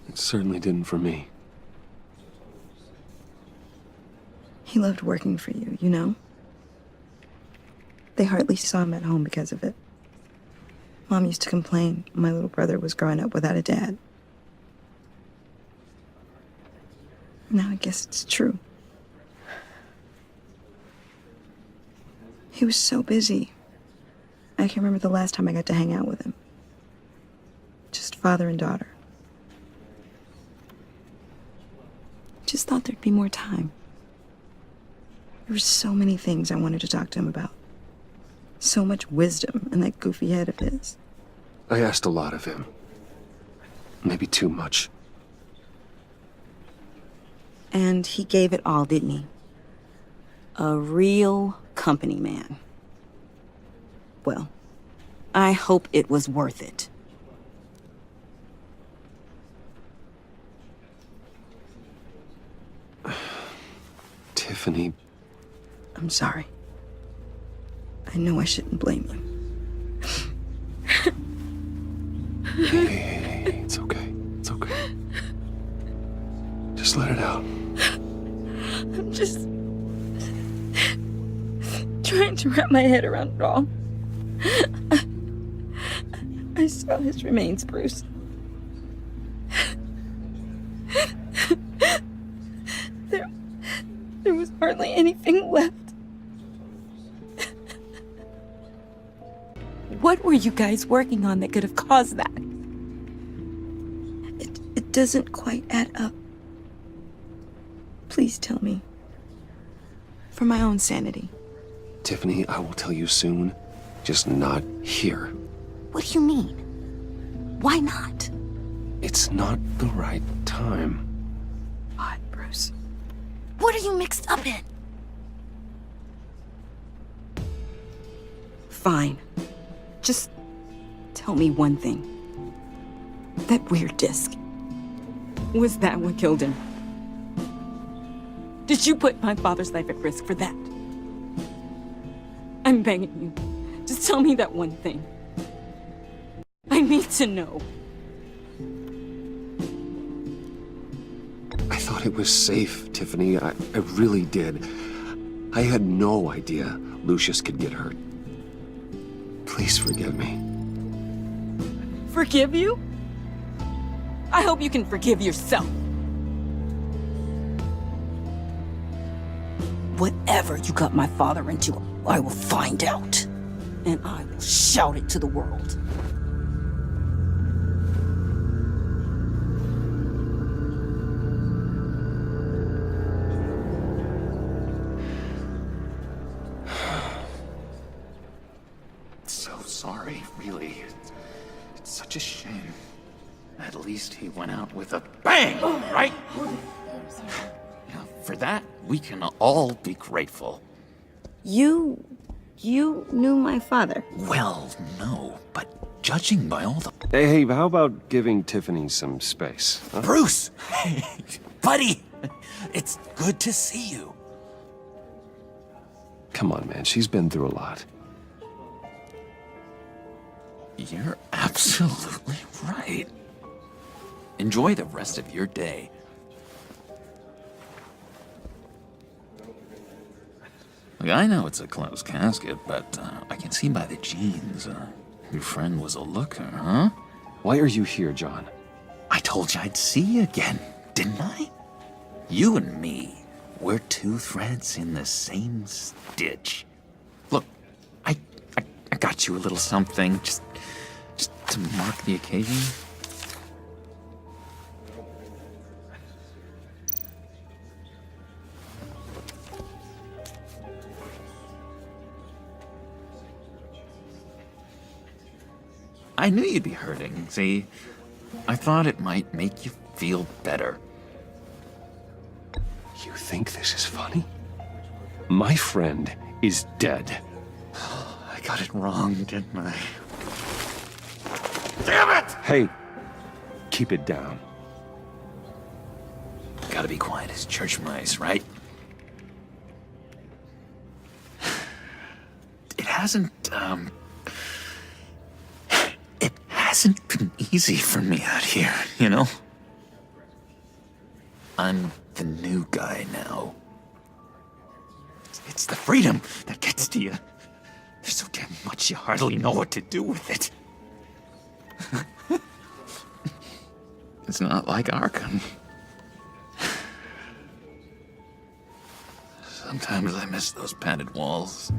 It certainly didn't for me. He loved working for you, you know? They hardly saw him at home because of it. Mom used to complain my little brother was growing up without a dad. Now I guess it's true. He was so busy. I can't remember the last time I got to hang out with him. Just father and daughter. Just thought there'd be more time. There were so many things I wanted to talk to him about. So much wisdom in that goofy head of his. I asked a lot of him. Maybe too much. And he gave it all, didn't he? A real company man. Well, I hope it was worth it. Tiffany. I'm sorry. I know I shouldn't blame you. Hey, it's okay. It's okay. Just let it out. I'm just trying to wrap my head around it all. I saw his remains, Bruce. There was hardly anything left. What were you guys working on that could have caused that? It doesn't quite add up. Please tell me. For my own sanity. Tiffany, I will tell you soon. Just not here. What do you mean? Why not? It's not the right time. What, Bruce? What are you mixed up in? Fine. Just tell me one thing. That weird disc. Was that what killed him? Did you put my father's life at risk for that? I'm begging you. Just tell me that one thing. I need to know. I thought it was safe, Tiffany. I really did. I had no idea Lucius could get hurt. Please forgive me. Forgive you? I hope you can forgive yourself. Whatever you got my father into, I will find out. And I will shout it to the world. So sorry, really. It's such a shame. At least he went out with a bang, right? Now, for that, we can all be grateful. You knew my father? Well, no, but judging by all the... Hey, how about giving Tiffany some space? Huh? Bruce! Hey, buddy! It's good to see you. Come on, man. She's been through a lot. You're absolutely right. Enjoy the rest of your day. Look, I know it's a closed casket, but I can see by the jeans, your friend was a looker, huh? Why are you here, John? I told you I'd see you again, didn't I? You and me, we're two threads in the same stitch. Look, I got you a little something, just to mark the occasion. I knew you'd be hurting, see? I thought it might make you feel better. You think this is funny? My friend is dead. I got it wrong, didn't I? Damn it! Hey, keep it down. Gotta be quiet as church mice, right? It hasn't been easy for me out here, you know? I'm the new guy now. It's the freedom that gets to you. There's so damn much you hardly know what to do with it. It's not like Arkham. Sometimes I miss those padded walls.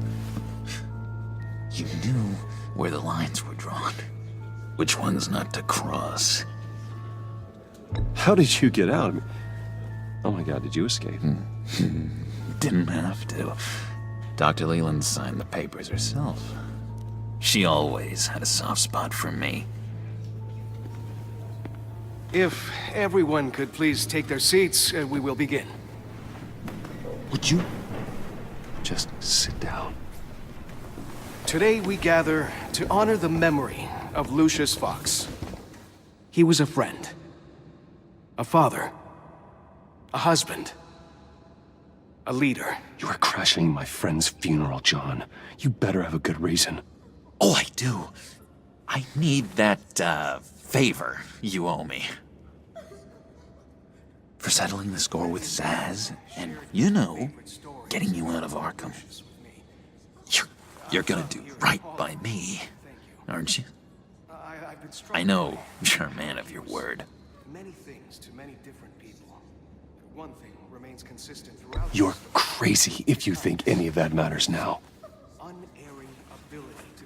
You knew where the lines were drawn. Which ones not to cross. How did you get out? Oh my God, did you escape? Didn't have to. Dr. Leland signed the papers herself. She always had a soft spot for me. If everyone could please take their seats, we will begin. Would you just sit down? Today we gather to honor the memory of Lucius Fox. He was a friend, a father, a husband, a leader. You are crashing my friend's funeral, John. You better have a good reason. Oh, I do. I need that, favor you owe me. For settling the score with Zaz, and, you know, getting you out of Arkham. You're gonna do right by me, aren't you? I know you're a man of your word. Many things to many different people. You're crazy if you think any of that matters now.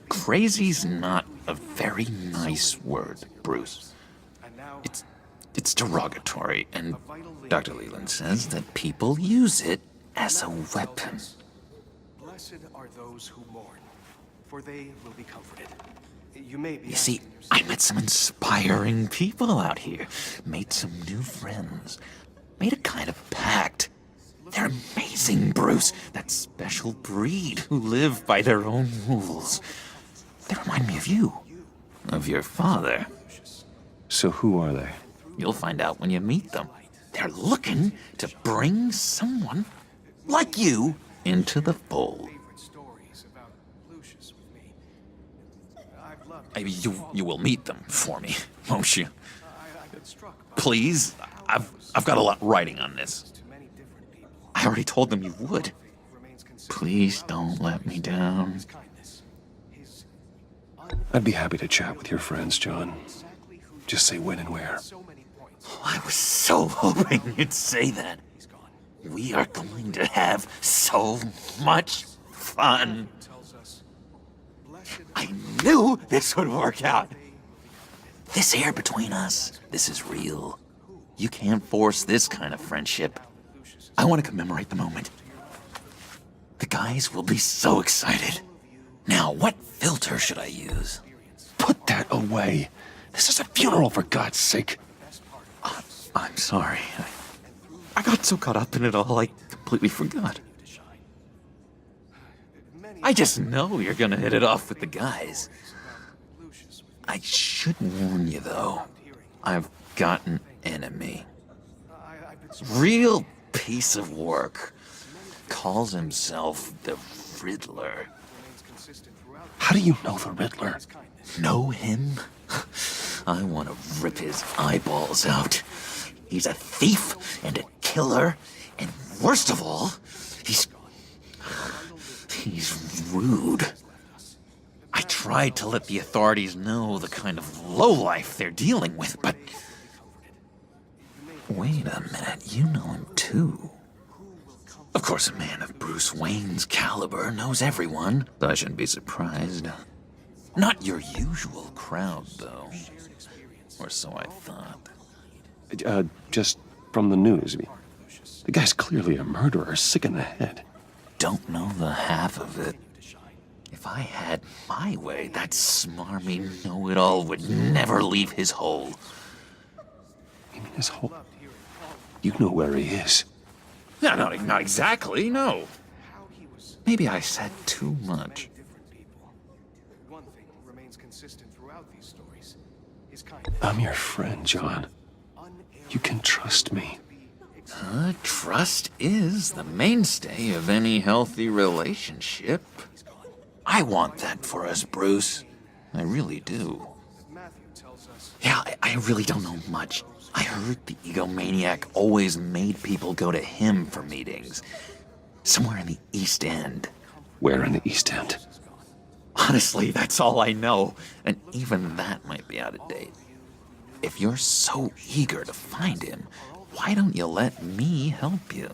Crazy's not a very nice word, Bruce. It's derogatory, and Dr. Leland says that people use it as a weapon. Blessed are those who mourn, for they will be comforted. You may be. You see, I met some inspiring people out here, made some new friends, made a kind of pact. They're amazing, Bruce. That special breed who live by their own rules. They remind me of you, of your father. So who are they? You'll find out when you meet them. They're looking to bring someone like you into the fold. You will meet them for me, won't you? Please, I've got a lot writing on this. I already told them you would. Please don't let me down. I'd be happy to chat with your friends, John. Just say when and where. I was so hoping you'd say that. We are going to have so much fun. I knew this would work out. This air between us, this is real. You can't force this kind of friendship. I want to commemorate the moment. The guys will be so excited. Now, what filter should I use? Put that away. This is a funeral, for God's sake. I'm sorry. I got so caught up in it all, I completely forgot. I just know you're gonna hit it off with the guys. I should warn you, though. I've got an enemy. Real piece of work. Calls himself the Riddler. How do you know the Riddler? Know him? I want to rip his eyeballs out. He's a thief and a killer, and worst of all, he's rude. I tried to let the authorities know the kind of lowlife they're dealing with, but... Wait a minute, you know him too. Of course, a man of Bruce Wayne's caliber knows everyone, so I shouldn't be surprised. Not your usual crowd, though. Or so I thought. Just from the news. The guy's clearly a murderer, sick in the head. Don't know the half of it. If I had my way, that smarmy know-it-all would never leave his hole. You mean his hole? You know where he is. No, not exactly, no. Maybe I said too much. I'm your friend, John. You can trust me. Trust is the mainstay of any healthy relationship. I want that for us, Bruce. I really do. Yeah, I really don't know much. I heard the egomaniac always made people go to him for meetings. Somewhere in the East End. Where in the East End? Honestly, that's all I know. And even that might be out of date. If you're so eager to find him, why don't you let me help you?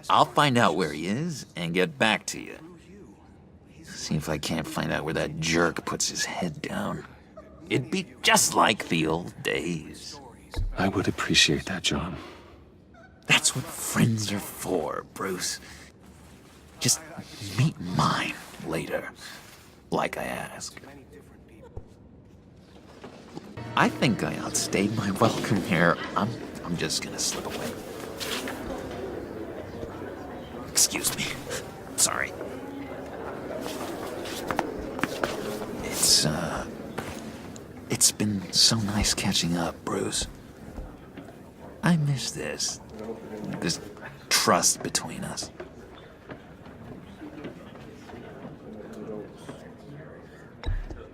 I'll find out where he is and get back to you. See if I can't find out where that jerk puts his head down. It'd be just like the old days. I would appreciate that, John. That's what friends are for, Bruce. Just meet mine later, like I asked. I think I outstayed my welcome here. I'm just gonna slip away. Excuse me. Sorry. It's been so nice catching up, Bruce. I miss this trust between us.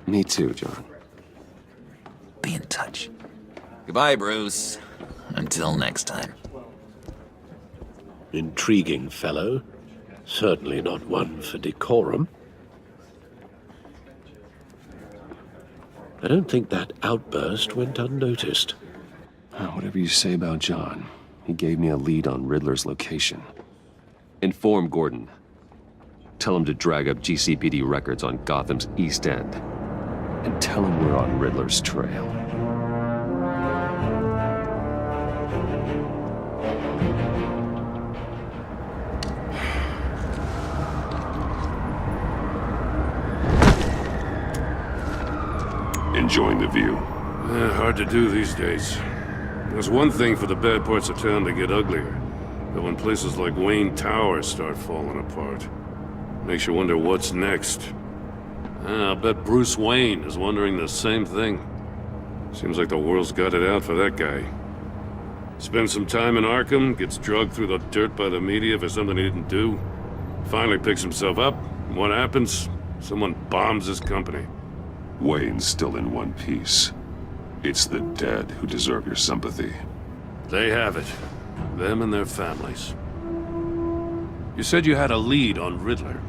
Me too, John. Be in touch. Goodbye, Bruce. Until next time. Intriguing fellow. Certainly not one for decorum. I don't think that outburst went unnoticed. Whatever you say about John, he gave me a lead on Riddler's location. Inform Gordon. Tell him to drag up GCPD records on Gotham's East End. And tell him we're on Riddler's trail. Enjoying the view? Hard to do these days. There's one thing for the bad parts of town to get uglier. But when places like Wayne Towers start falling apart, makes you wonder what's next. I'll bet Bruce Wayne is wondering the same thing. Seems like the world's got it out for that guy. Spends some time in Arkham, gets drugged through the dirt by the media for something he didn't do. Finally picks himself up, and what happens? Someone bombs his company. Wayne's still in one piece. It's the dead who deserve your sympathy. They have it. Them and their families. You said you had a lead on Riddler.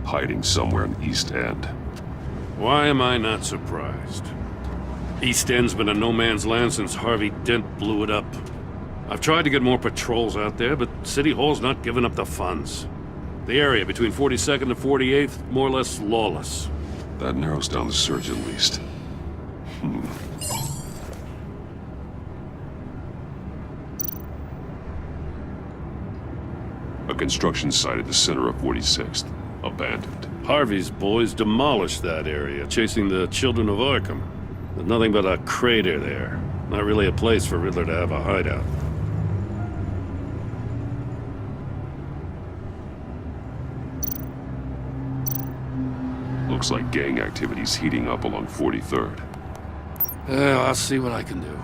Hiding somewhere in East End. Why am I not surprised? East End's been a no-man's land since Harvey Dent blew it up. I've tried to get more patrols out there, but City Hall's not giving up the funds. The area between 42nd and 48th, more or less lawless. That narrows down the search at least. A construction site at the center of 46th. Abandoned. Harvey's boys demolished that area, chasing the children of Arkham. There's nothing but a crater there. Not really a place for Riddler to have a hideout. Looks like gang activity's heating up along 43rd. I'll see what I can do.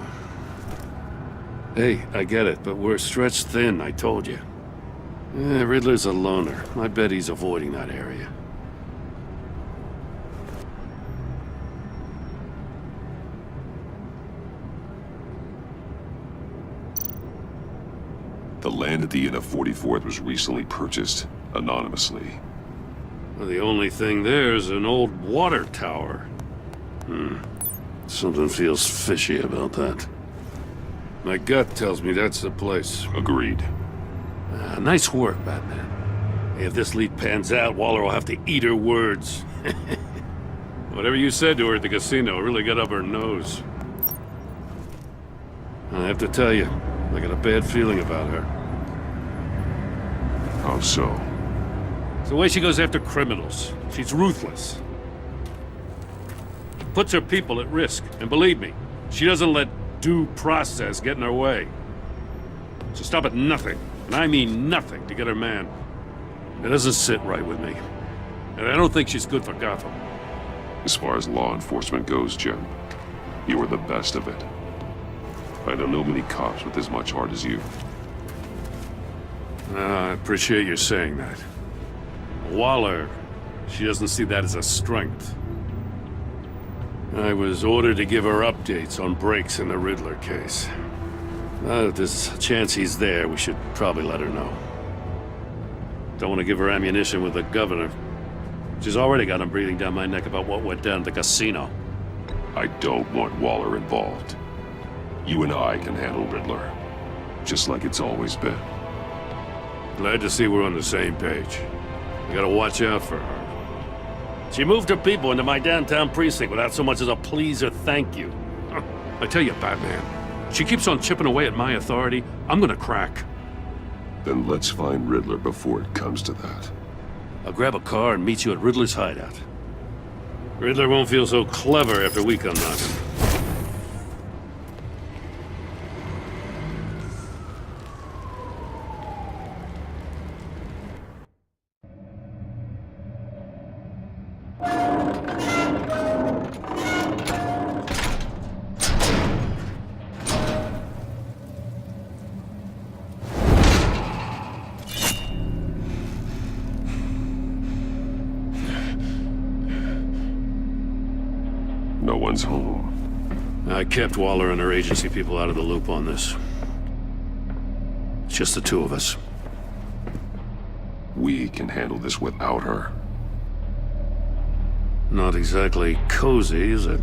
Hey, I get it, but we're stretched thin, I told you. Riddler's a loner. I bet he's avoiding that area. The land at the end of 44th was recently purchased, anonymously. Well, the only thing there is an old water tower. Something feels fishy about that. My gut tells me that's the place. Agreed. Nice work, Batman. If this lead pans out, Waller will have to eat her words. Whatever you said to her at the casino really got up her nose. I have to tell you, I got a bad feeling about her. How so? It's the way she goes after criminals. She's ruthless. Puts her people at risk, and believe me, she doesn't let due process get in her way. She'll stop at nothing, and I mean nothing, to get her man. It doesn't sit right with me. And I don't think she's good for Gotham. As far as law enforcement goes, Jim, you are the best of it. I don't know many cops with as much heart as you. I appreciate you saying that. Waller, she doesn't see that as a strength. I was ordered to give her updates on breaks in the Riddler case. If there's a chance he's there, we should probably let her know. Don't want to give her ammunition with the governor. She's already got him breathing down my neck about what went down at the casino. I don't want Waller involved. You and I can handle Riddler, just like it's always been. Glad to see we're on the same page. We gotta watch out for her. She moved her people into my downtown precinct without so much as a please or thank you. I tell you, Batman, she keeps on chipping away at my authority, I'm gonna crack. Then let's find Riddler before it comes to that. I'll grab a car and meet you at Riddler's hideout. Riddler won't feel so clever after we come knocking. No one's home. I kept Waller and her agency people out of the loop on this. It's just the two of us. We can handle this without her. Not exactly cozy, is it?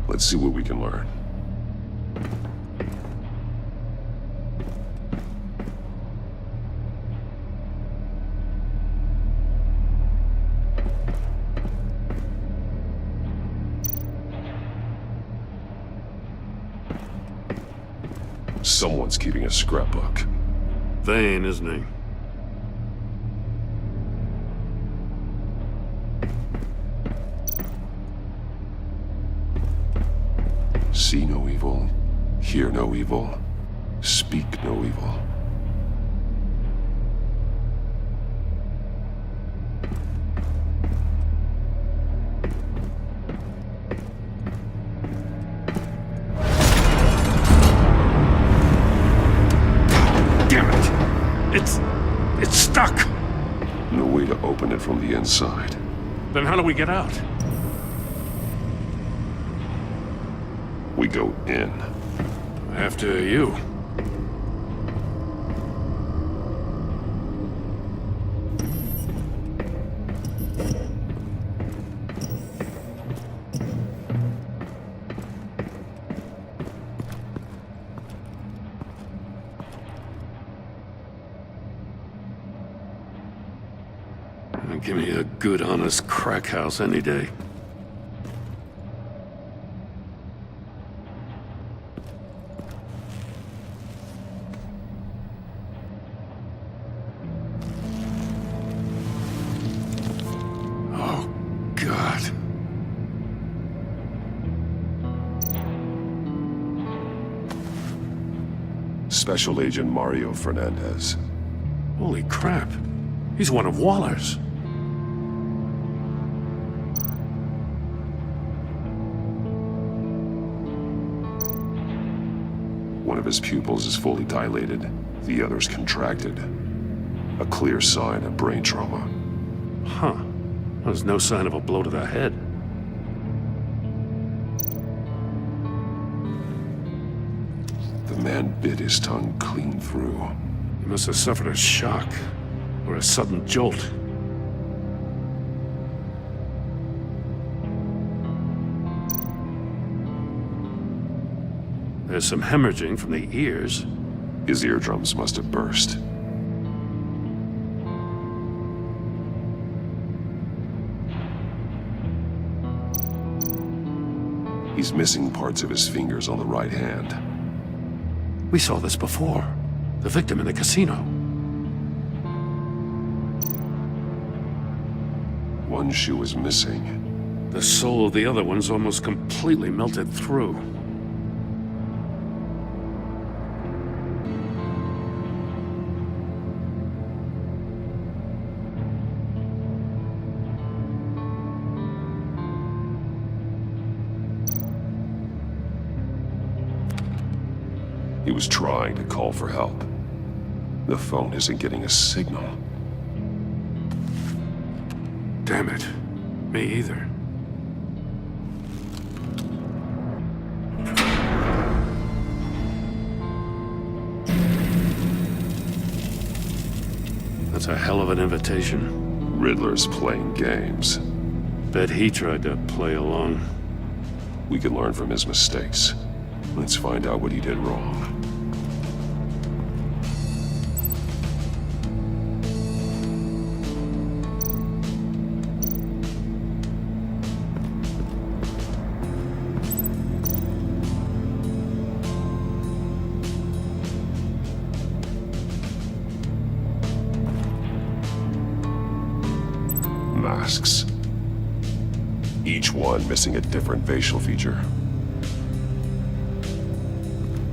Let's see what we can learn. Someone's keeping a scrapbook. Vain, isn't he? See no evil, hear no evil, speak no evil. Damn it! It's stuck! No way to open it from the inside. Then how do we get out? We go in. After you. Give me a good, honest crack house any day. Oh, God. Special Agent Mario Fernandez. Holy crap. He's one of Waller's. One of his pupils is fully dilated, the other's contracted. A clear sign of brain trauma. Huh. There's no sign of a blow to the head. The man bit his tongue clean through. He must have suffered a shock, or a sudden jolt. There's some hemorrhaging from the ears. His eardrums must have burst. He's missing parts of his fingers on the right hand. We saw this before. The victim in the casino. One shoe is missing. The sole of the other one's almost completely melted through. He was trying to call for help. The phone isn't getting a signal. Damn it. Me either. That's a hell of an invitation. Riddler's playing games. Bet he tried to play along. We can learn from his mistakes. Let's find out what he did wrong. Masks. Each one missing a different facial feature.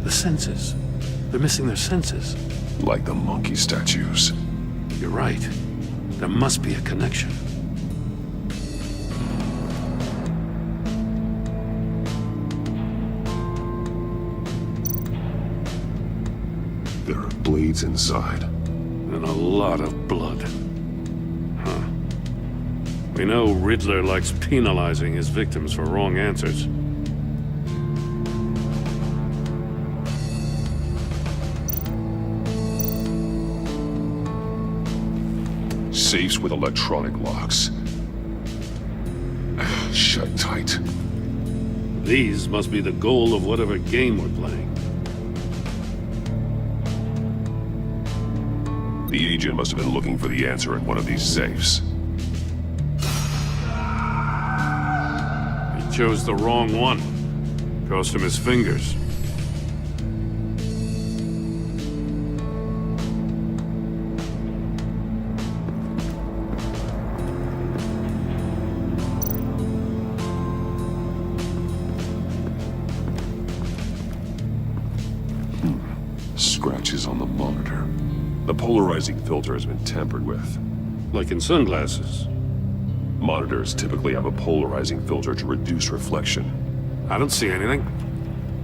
The senses. They're missing their senses. Like the monkey statues. You're right. There must be a connection. There are blades inside. And a lot of blood. Huh. We know Riddler likes penalizing his victims for wrong answers. Safes with electronic locks. Shut tight. These must be the goal of whatever game we're playing. The agent must have been looking for the answer in one of these safes. He chose the wrong one. Cost him his fingers. polarizing filter has been tampered with. Like in sunglasses. Monitors typically have a polarizing filter to reduce reflection. I don't see anything.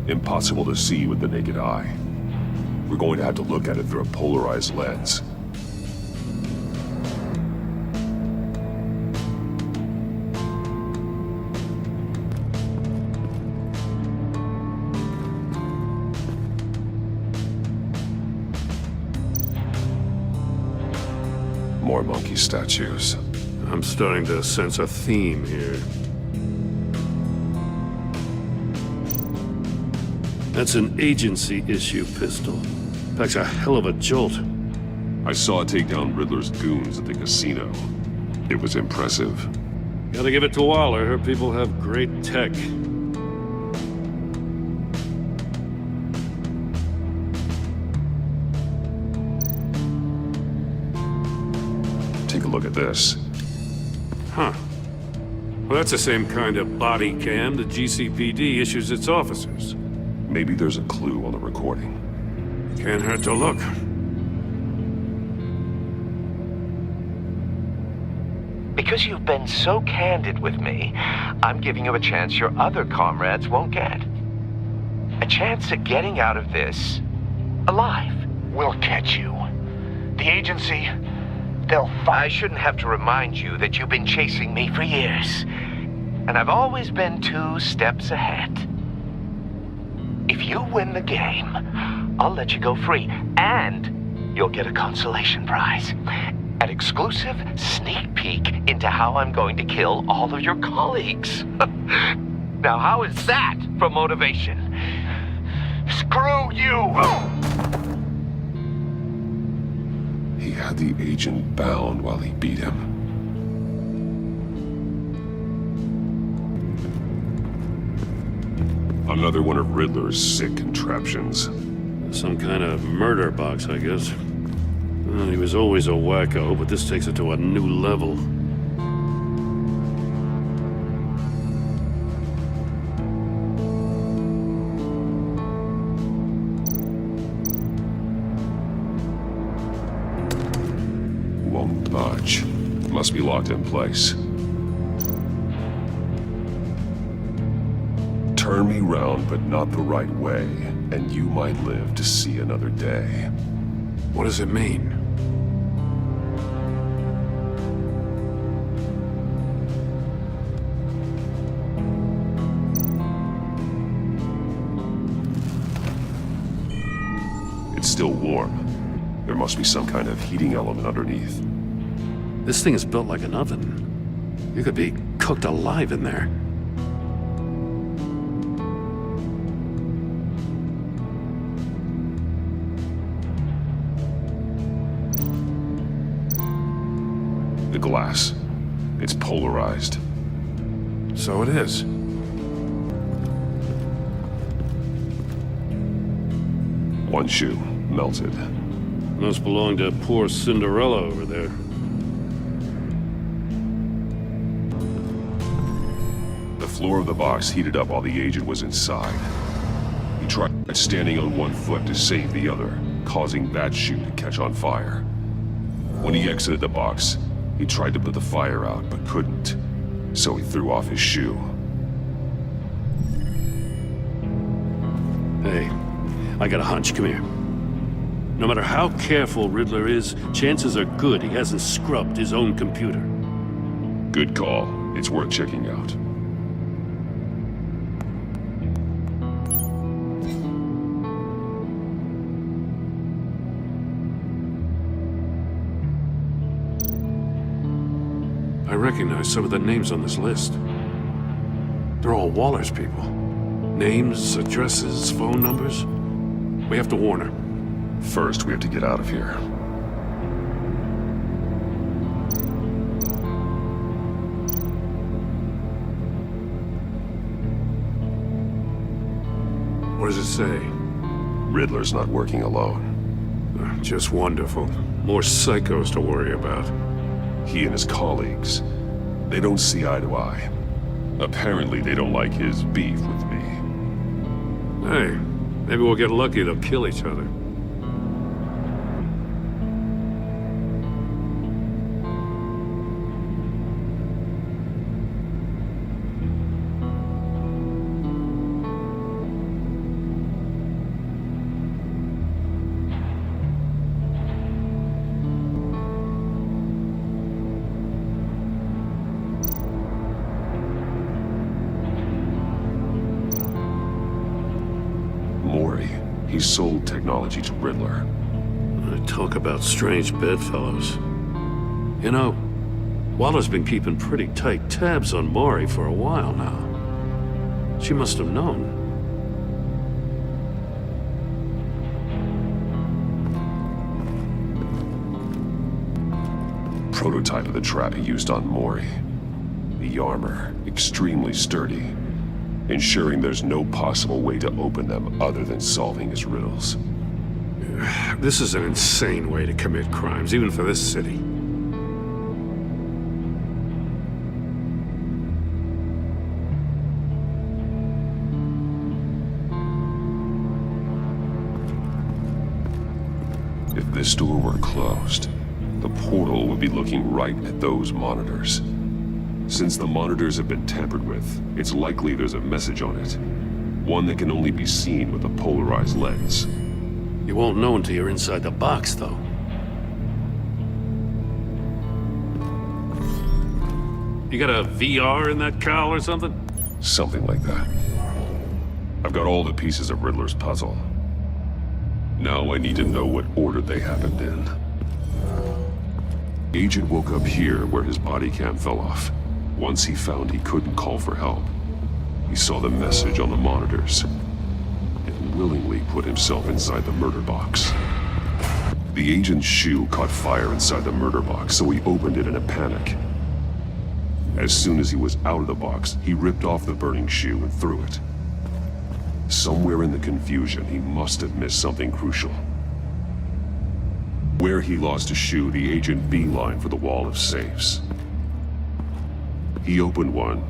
Impossible to see with the naked eye. We're going to have to look at it through a polarized lens. More monkey statues. I'm starting to sense a theme here. That's an agency issue pistol. Packs a hell of a jolt. I saw it take down Riddler's goons at the casino. It was impressive. Gotta give it to Waller. Her people have great tech. Take a look at this. Huh. Well, that's the same kind of body cam the GCPD issues its officers. Maybe there's a clue on the recording. Can't hurt to look. Because you've been so candid with me, I'm giving you a chance your other comrades won't get. A chance at getting out of this alive. We'll catch you. The agency, they'll find. I shouldn't have to remind you that you've been chasing me for years. And I've always been 2 steps ahead. If you win the game, I'll let you go free, and you'll get a consolation prize. An exclusive sneak peek into how I'm going to kill all of your colleagues. Now, how is that for motivation? Screw you! He had the agent bound while he beat him. Another one of Riddler's sick contraptions. Some kind of murder box, I guess. Well, he was always a wacko, but this takes it to a new level. Won't budge. Must be locked in place. Turn me round, but not the right way, and you might live to see another day. What does it mean? It's still warm. There must be some kind of heating element underneath. This thing is built like an oven. You could be cooked alive in there. The glass. It's polarized. So it is. One shoe, melted. Must belong to poor Cinderella over there. The floor of the box heated up while the agent was inside. He tried standing on one foot to save the other, causing that shoe to catch on fire. When he exited the box, he tried to put the fire out, but couldn't. So he threw off his shoe. Hey, I got a hunch. Come here. No matter how careful Riddler is, chances are good he hasn't scrubbed his own computer. Good call. It's worth checking out. I recognize some of the names on this list. They're all Waller's people. Names, addresses, phone numbers. We have to warn her. First, we have to get out of here. What does it say? Riddler's not working alone. Just wonderful. More psychos to worry about. He and his colleagues, they don't see eye to eye. Apparently, they don't like his beef with me. Hey, maybe we'll get lucky they'll kill each other. He sold technology to Riddler. Talk about strange bedfellows. You know, Waller's been keeping pretty tight tabs on Maury for a while now. She must have known. Prototype of the trap he used on Maury. The armor, extremely sturdy, ensuring there's no possible way to open them other than solving his riddles. This is an insane way to commit crimes, even for this city. If this door were closed, the portal would be looking right at those monitors. Since the monitors have been tampered with, it's likely there's a message on it. One that can only be seen with a polarized lens. You won't know until you're inside the box, though. You got a VR in that cowl or something? Something like that. I've got all the pieces of Riddler's puzzle. Now I need to know what order they happened in. Agent woke up here where his body cam fell off. Once he found he couldn't call for help, he saw the message on the monitors and willingly put himself inside the murder box. The agent's shoe caught fire inside the murder box, so he opened it in a panic. As soon as he was out of the box, he ripped off the burning shoe and threw it. Somewhere in the confusion, he must have missed something crucial. Where he lost a shoe, the agent beelined for the wall of safes. He opened one,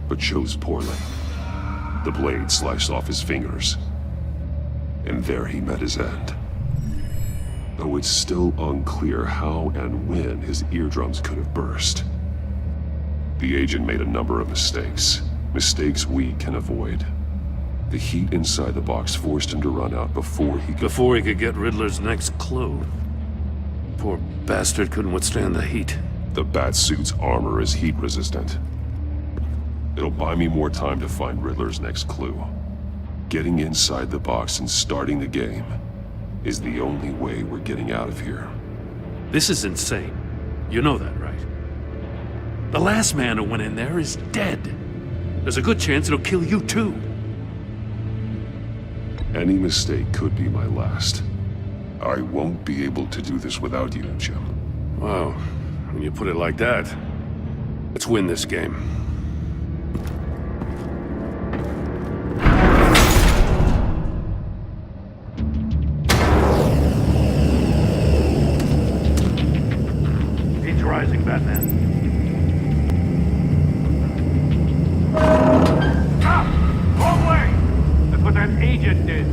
but chose poorly. The blade sliced off his fingers. And there he met his end. Though it's still unclear how and when his eardrums could have burst. The agent made a number of mistakes. Mistakes we can avoid. The heat inside the box forced him to run out before he could get Riddler's next clue. Poor bastard couldn't withstand the heat. The Batsuit's armor is heat resistant. It'll buy me more time to find Riddler's next clue. Getting inside the box and starting the game is the only way we're getting out of here. This is insane. You know that, right? The last man who went in there is dead. There's a good chance it'll kill you too. Any mistake could be my last. I won't be able to do this without you, Jim. Wow, when you put it like that, let's win this game. Heat's rising, Batman. Stop! Wrong way! That's what that agent did.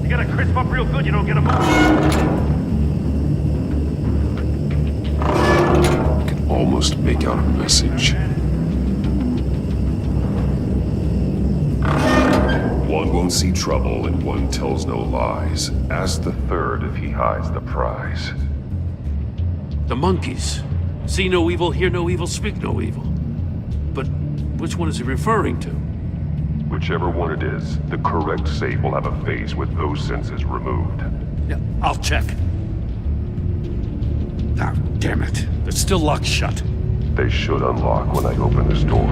You gotta crisp up real good, you don't get a move. I can almost make out a message. One won't see trouble and one tells no lies. Ask the third if he hides the prize. The monkeys. See no evil, hear no evil, speak no evil. But which one is he referring to? Whichever one it is, the correct safe will have a face with those senses removed. Yeah, I'll check. Ah, damn it. They're still locked shut. They should unlock when I open this door.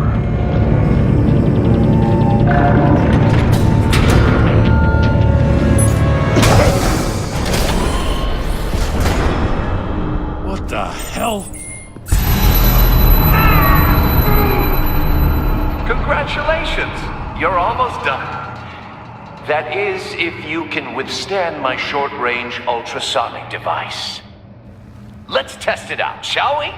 What the hell? Congratulations! You're almost done. That is, if you can withstand my short-range ultrasonic device. Let's test it out, shall we?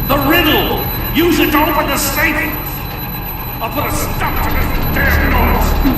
The riddle! Use it to open the safe! I'll put a stop to this damn noise!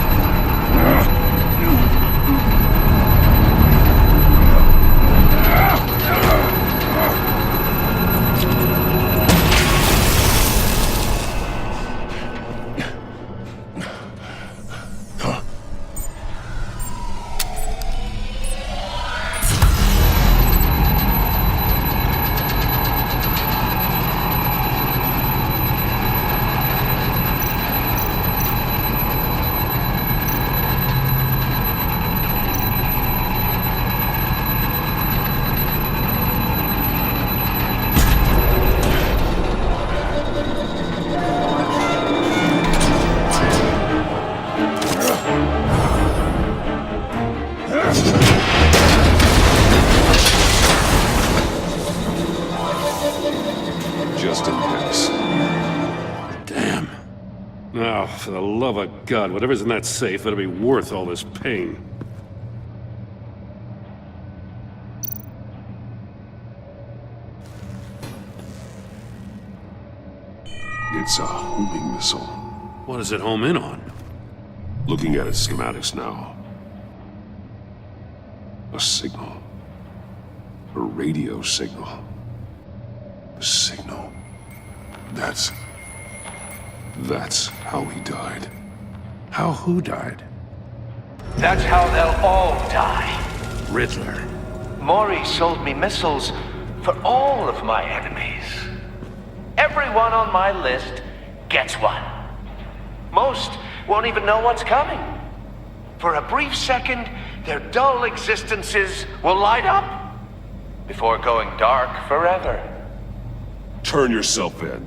for the love of God, whatever's in that safe better be worth all this pain. It's a homing missile. What does it home in on? Looking at its schematics now. A signal. A radio signal. A signal. That's how he died. How who died? That's how they'll all die. Riddler. Maury sold me missiles for all of my enemies. Everyone on my list gets one. Most won't even know what's coming. For a brief second, their dull existences will light up before going dark forever. Turn yourself in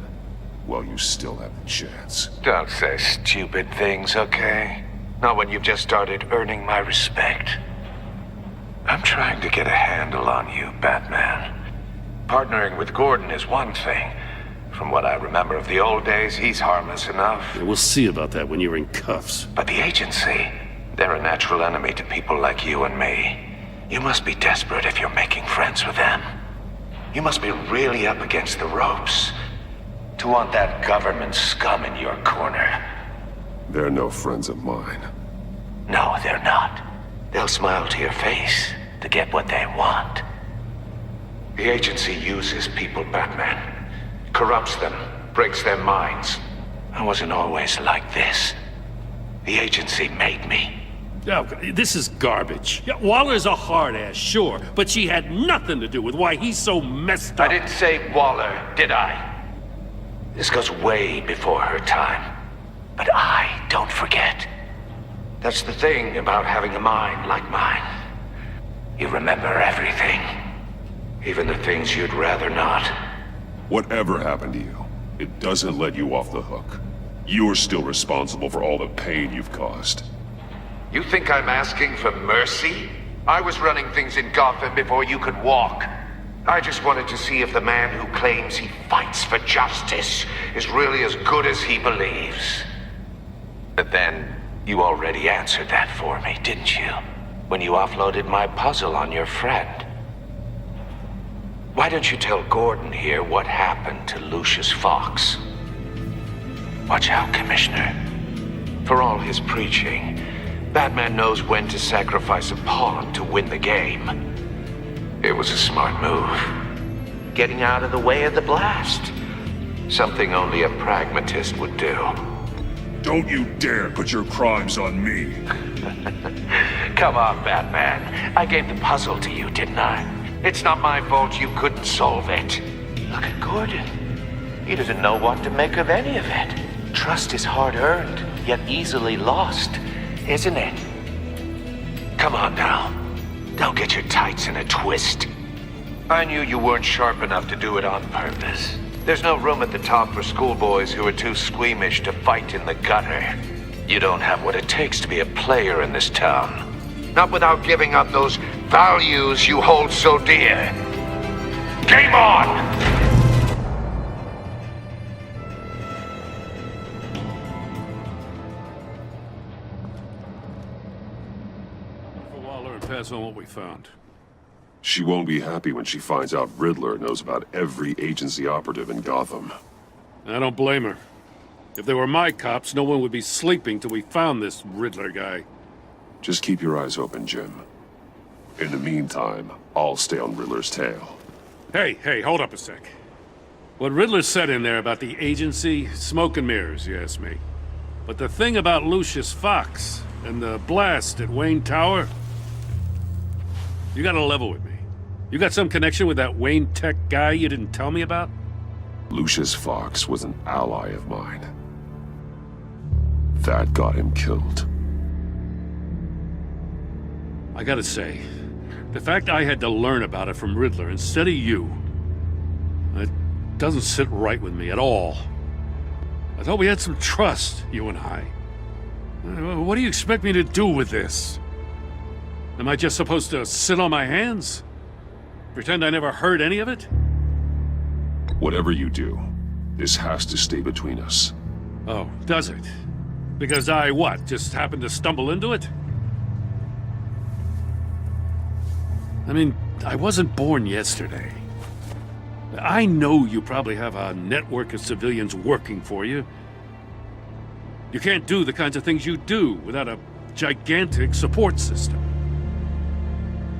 while you still have the chance. Don't say stupid things, okay? Not when you've just started earning my respect. I'm trying to get a handle on you, Batman. Partnering with Gordon is one thing. From what I remember of the old days, he's harmless enough. Yeah, we'll see about that when you're in cuffs. But the agency, they're a natural enemy to people like you and me. You must be desperate if you're making friends with them. You must be really up against the ropes to want that government scum in your corner. They're no friends of mine. No, they're not. They'll smile to your face to get what they want. The agency uses people, Batman. Corrupts them, breaks their minds. I wasn't always like this. The agency made me. Oh, this is garbage. Yeah, Waller's a hard ass, sure, but she had nothing to do with why he's so messed up. I didn't say Waller, did I? This goes way before her time. But I don't forget. That's the thing about having a mind like mine. You remember everything. Even the things you'd rather not. Whatever happened to you, it doesn't let you off the hook. You're still responsible for all the pain you've caused. You think I'm asking for mercy? I was running things in Gotham before you could walk. I just wanted to see if the man who claims he fights for justice is really as good as he believes. But then, you already answered that for me, didn't you? When you offloaded my puzzle on your friend. Why don't you tell Gordon here what happened to Lucius Fox? Watch out, Commissioner. For all his preaching, Batman knows when to sacrifice a pawn to win the game. It was a smart move. Getting out of the way of the blast. Something only a pragmatist would do. Don't you dare put your crimes on me. Come on, Batman. I gave the puzzle to you, didn't I? It's not my fault you couldn't solve it. Look at Gordon. He doesn't know what to make of any of it. Trust is hard-earned, yet easily lost, isn't it? Come on now. Don't get your tights in a twist. I knew you weren't sharp enough to do it on purpose. There's no room at the top for schoolboys who are too squeamish to fight in the gutter. You don't have what it takes to be a player in this town. Not without giving up those values you hold so dear. Game on! For Waller and pass on what we found. She won't be happy when she finds out Riddler knows about every agency operative in Gotham. I don't blame her. If they were my cops, no one would be sleeping till we found this Riddler guy. Just keep your eyes open, Jim. In the meantime, I'll stay on Riddler's tail. Hey, hold up a sec. What Riddler said in there about the agency, smoke and mirrors, you ask me. But the thing about Lucius Fox and the blast at Wayne Tower, you gotta level with me. You got some connection with that Wayne Tech guy you didn't tell me about? Lucius Fox was an ally of mine. That got him killed. I gotta say, the fact I had to learn about it from Riddler instead of you, it doesn't sit right with me at all. I thought we had some trust, you and I. What do you expect me to do with this? Am I just supposed to sit on my hands? Pretend I never heard any of it? Whatever you do, this has to stay between us. Oh, does it? Because I, what, just happened to stumble into it? I mean, I wasn't born yesterday. I know you probably have a network of civilians working for you. You can't do the kinds of things you do without a gigantic support system.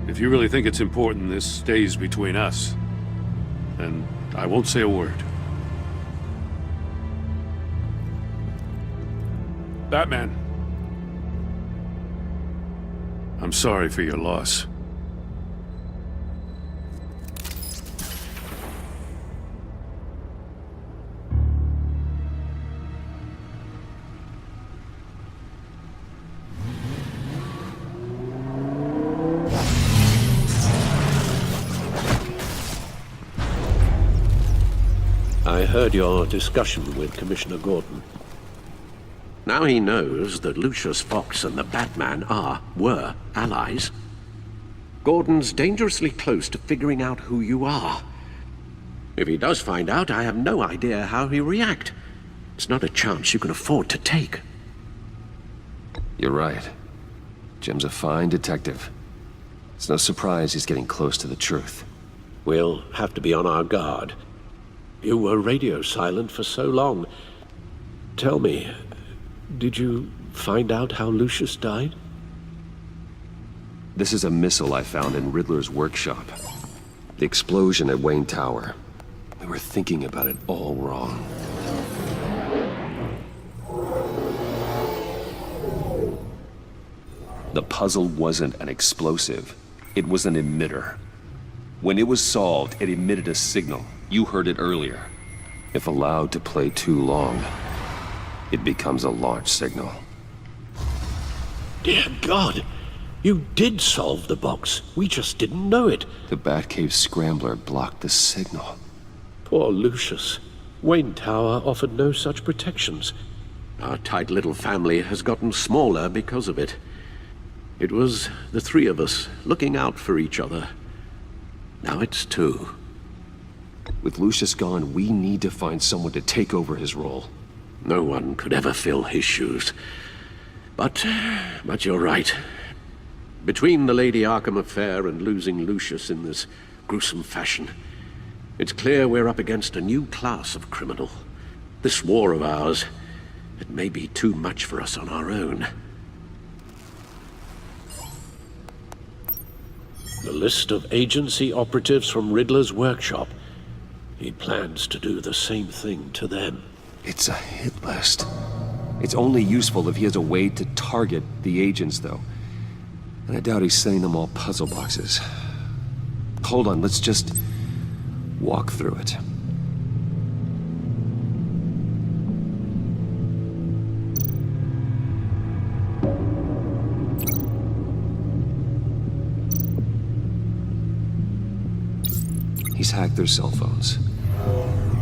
If you really think it's important this stays between us, then I won't say a word. Batman. I'm sorry for your loss. I heard your discussion with Commissioner Gordon. Now he knows that Lucius Fox and the Batman were allies. Gordon's dangerously close to figuring out who you are. If he does find out, I have no idea how he'll react. It's not a chance you can afford to take. You're right. Jim's a fine detective. It's no surprise he's getting close to the truth. We'll have to be on our guard. You were radio silent for so long. Tell me, did you find out how Lucius died? This is a missile I found in Riddler's workshop. The explosion at Wayne Tower. We were thinking about it all wrong. The puzzle wasn't an explosive. It was an emitter. When it was solved, it emitted a signal. You heard it earlier. If allowed to play too long, it becomes a launch signal. Dear God! You did solve the box. We just didn't know it. The Batcave scrambler blocked the signal. Poor Lucius. Wayne Tower offered no such protections. Our tight little family has gotten smaller because of it. It was the three of us looking out for each other. Now it's two. With Lucius gone, we need to find someone to take over his role. No one could ever fill his shoes. But you're right. Between the Lady Arkham affair and losing Lucius in this gruesome fashion, it's clear we're up against a new class of criminal. This war of ours, it may be too much for us on our own. The list of agency operatives from Riddler's workshop. He plans to do the same thing to them. It's a hit list. It's only useful if he has a way to target the agents, though. And I doubt he's sending them all puzzle boxes. Hold on, let's just walk through it. He's hacked their cell phones.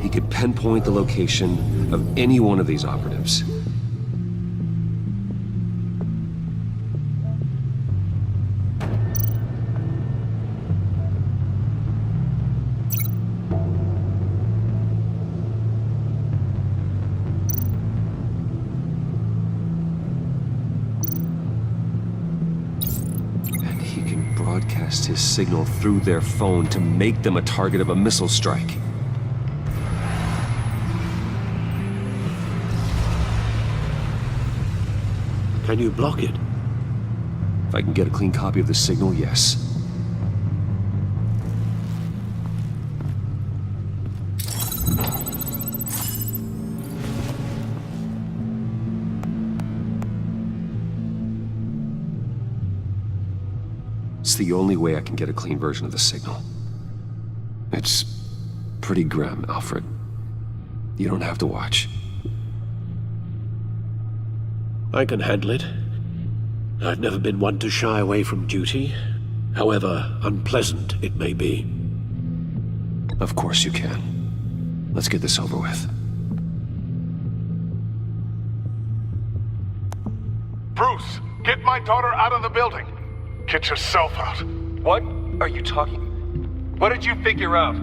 He could pinpoint the location of any one of these operatives. And he can broadcast his signal through their phone to make them a target of a missile strike. Can you block it? If I can get a clean copy of the signal, yes. It's the only way I can get a clean version of the signal. It's pretty grim, Alfred. You don't have to watch. I can handle it. I've never been one to shy away from duty, however unpleasant it may be. Of course you can. Let's get this over with. Bruce, get my daughter out of the building. Get yourself out. What are you talking? What did you figure out?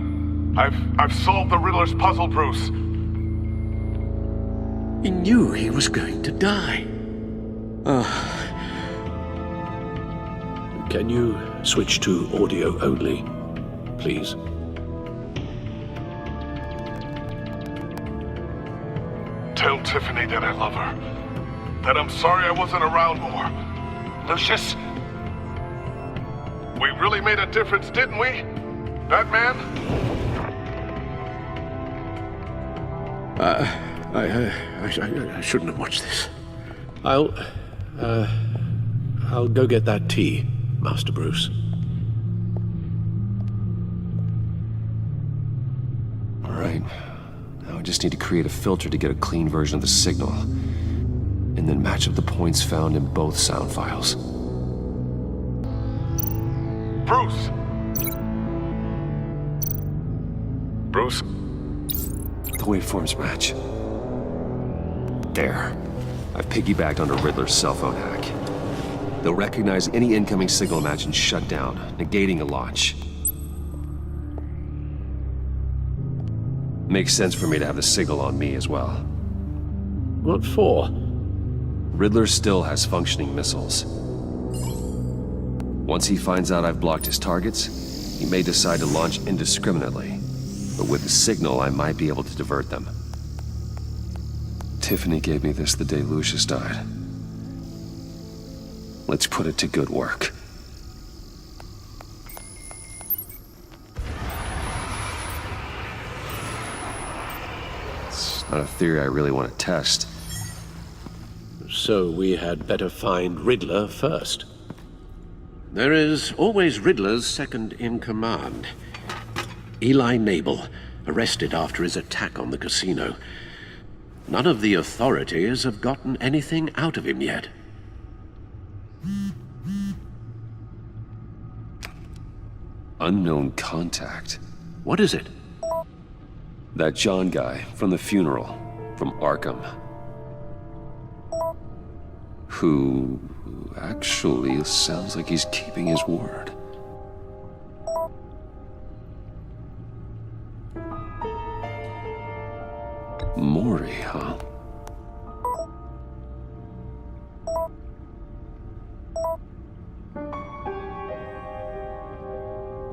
I've solved the Riddler's puzzle, Bruce. He knew he was going to die. Can you switch to audio only, please? Tell Tiffany that I love her. That I'm sorry I wasn't around more. Lucius? We really made a difference, didn't we? Batman? I shouldn't have watched this. I'll go get that tea, Master Bruce. All right. Now I just need to create a filter to get a clean version of the signal, and then match up the points found in both sound files. Bruce! Bruce? The waveforms match. There. I've piggybacked onto Riddler's cell phone hack. They'll recognize any incoming signal match and shut down, negating a launch. Makes sense for me to have the signal on me as well. What for? Riddler still has functioning missiles. Once he finds out I've blocked his targets, he may decide to launch indiscriminately. But with the signal, I might be able to divert them. Tiffany gave me this the day Lucius died. Let's put it to good work. It's not a theory I really want to test. So we had better find Riddler first. There is always Riddler's second in command. Eli Nabel, arrested after his attack on the casino. None of the authorities have gotten anything out of him yet. Unknown contact. What is it? That John guy from the funeral, from Arkham. Who actually sounds like he's keeping his word. Mori, huh?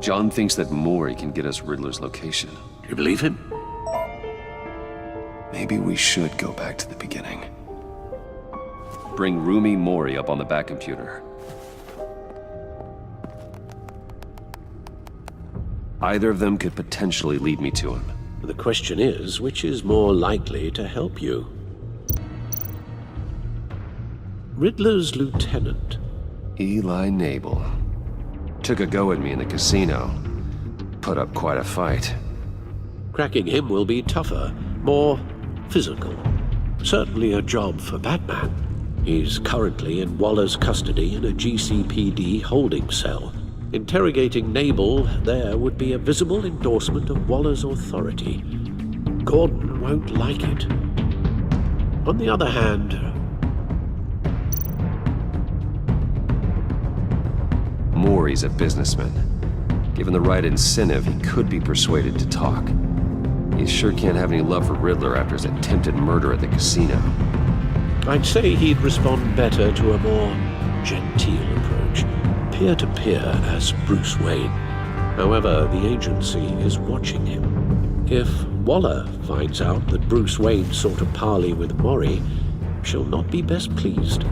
John thinks that Mori can get us Riddler's location. You believe him? Maybe we should go back to the beginning. Bring Rumi Mori up on the back computer. Either of them could potentially lead me to him. The question is, which is more likely to help you? Riddler's lieutenant. Eli Nabel. Took a go at me in the casino. Put up quite a fight. Cracking him will be tougher, more physical. Certainly a job for Batman. He's currently in Waller's custody in a GCPD holding cell. Interrogating Nabel there would be a visible endorsement of Waller's authority. Gordon won't like it. On the other hand, Mori's a businessman. Given the right incentive, he could be persuaded to talk. He sure can't have any love for Riddler after his attempted murder at the casino. I'd say he'd respond better to a more genteel approach. Peer-to-peer as Bruce Wayne. However, the agency is watching him. If Waller finds out that Bruce Wayne sought a parley with Mori, she'll not be best pleased.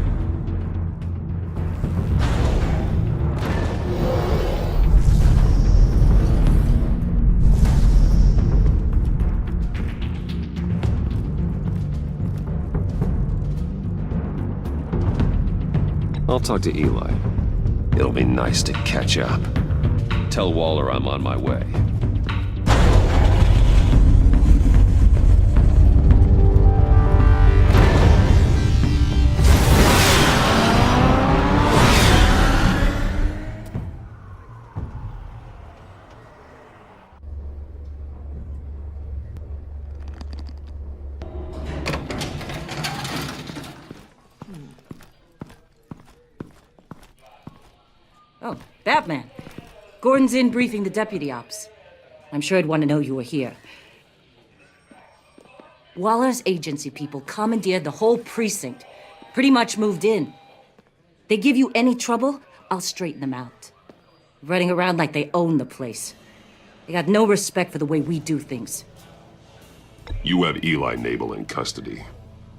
I'll talk to Eli. It'll be nice to catch up. Tell Waller I'm on my way. Oh, Batman. Gordon's in briefing the deputy ops. I'm sure I'd want to know you were here. Waller's agency people commandeered the whole precinct. Pretty much moved in. They give you any trouble, I'll straighten them out. Running around like they own the place. They got no respect for the way we do things. You have Eli Nabel in custody.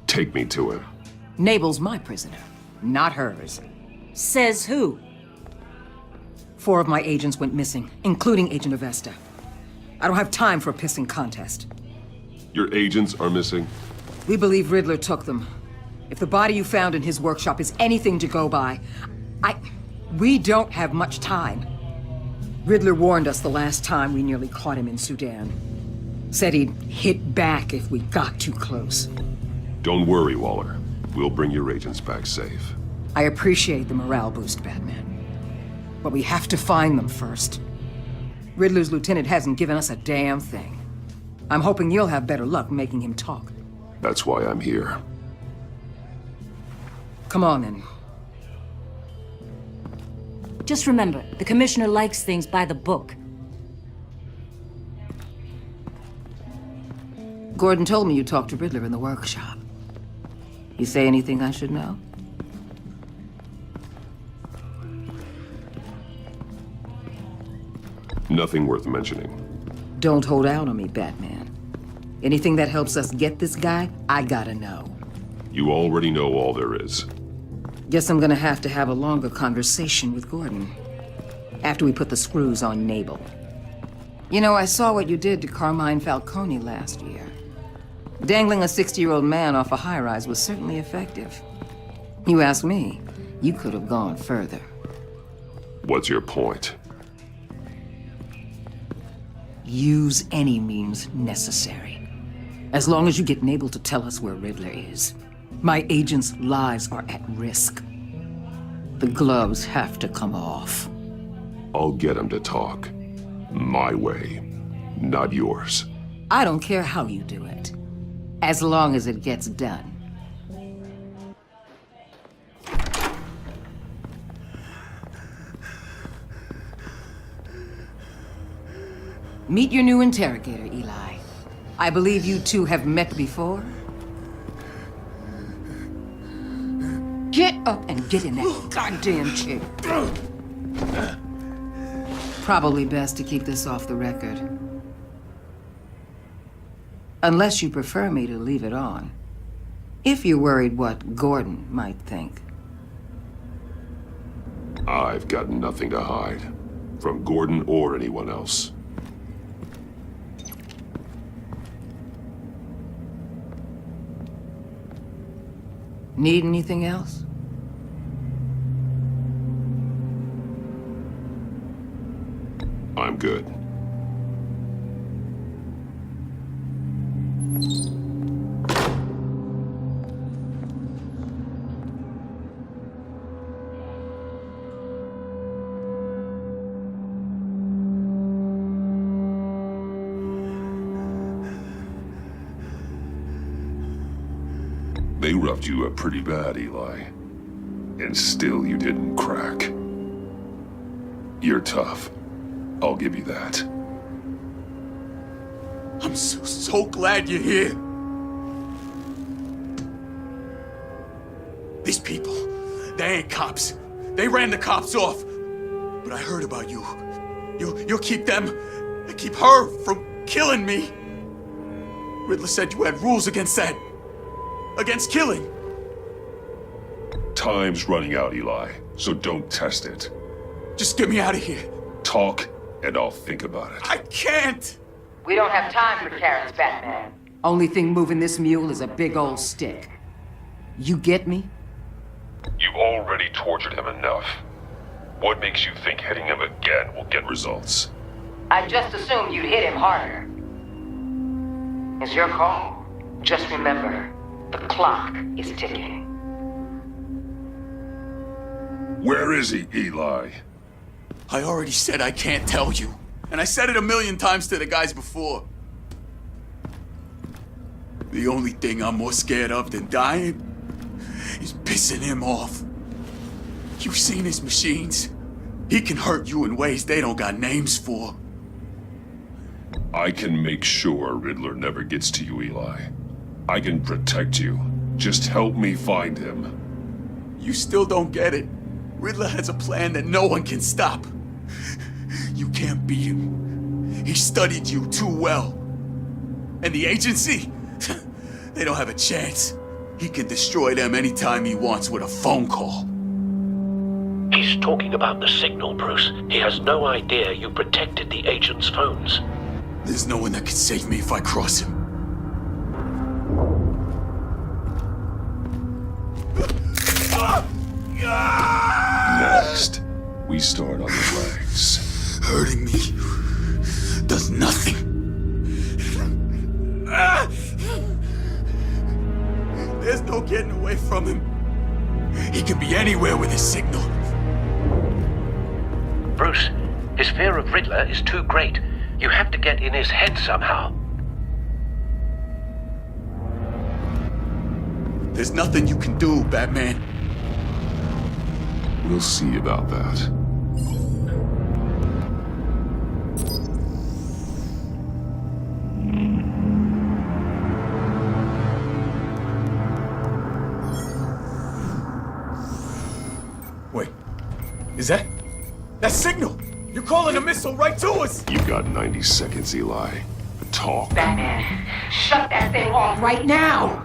Take me to him. Nabel's my prisoner, not hers. Says who? 4 of my agents went missing, including Agent Avesta. I don't have time for a pissing contest. Your agents are missing? We believe Riddler took them. If the body you found in his workshop is anything to go by, we don't have much time. Riddler warned us the last time we nearly caught him in Sudan. Said he'd hit back if we got too close. Don't worry, Waller. We'll bring your agents back safe. I appreciate the morale boost, Batman. But we have to find them first. Riddler's lieutenant hasn't given us a damn thing. I'm hoping you'll have better luck making him talk. That's why I'm here. Come on, then. Just remember, the commissioner likes things by the book. Gordon told me you talked to Riddler in the workshop. You say anything I should know? Nothing worth mentioning. Don't hold out on me, Batman. Anything that helps us get this guy, I gotta know. You already know all there is. Guess I'm gonna have to have a longer conversation with Gordon. After we put the screws on Nabel. You know, I saw what you did to Carmine Falcone last year. Dangling a 60-year-old man off a high-rise was certainly effective. You ask me, you could have gone further. What's your point? Use any means necessary. As long as you get Nabel to tell us where Riddler is. My agents' lives are at risk. The gloves have to come off. I'll get him to talk. My way, not yours. I don't care how you do it. As long as it gets done. Meet your new interrogator, Eli. I believe you two have met before. Get up and get in that goddamn chair. Probably best to keep this off the record. Unless you prefer me to leave it on. If you're worried what Gordon might think. I've got nothing to hide. From Gordon or anyone else. Need anything else? I'm good. They roughed you up pretty bad, Eli. And still you didn't crack. You're tough. I'll give you that. I'm so glad you're here. These people, they ain't cops. They ran the cops off. But I heard about you. You'll keep them, and keep her from killing me. Riddler said you had rules against that. Against killing. Time's running out, Eli, so don't test it. Just get me out of here. Talk, and I'll think about it. I can't! We don't have time for carrots, Batman. Only thing moving this mule is a big old stick. You get me? You've already tortured him enough. What makes you think hitting him again will get results? I just assumed you'd hit him harder. It's your call. Just remember, the clock is ticking. Where is he, Eli? I already said I can't tell you. And I said it 1,000,000 times to the guys before. The only thing I'm more scared of than dying is pissing him off. You've seen his machines. He can hurt you in ways they don't got names for. I can make sure Riddler never gets to you, Eli. I can protect you. Just help me find him. You still don't get it. Riddler has a plan that no one can stop. You can't beat him. He studied you too well. And the agency? They don't have a chance. He can destroy them anytime he wants with a phone call. He's talking about the signal, Bruce. He has no idea you protected the agent's phones. There's no one that can save me if I cross him. Next, we start on the legs. Hurting me does nothing. There's no getting away from him. He can be anywhere with his signal. Bruce, his fear of Riddler is too great. You have to get in his head somehow. There's nothing you can do, Batman. We'll see about that. Wait, is that signal? You're calling a missile right to us! You got 90 seconds, Eli. Talk. Batman, shut that thing off right now!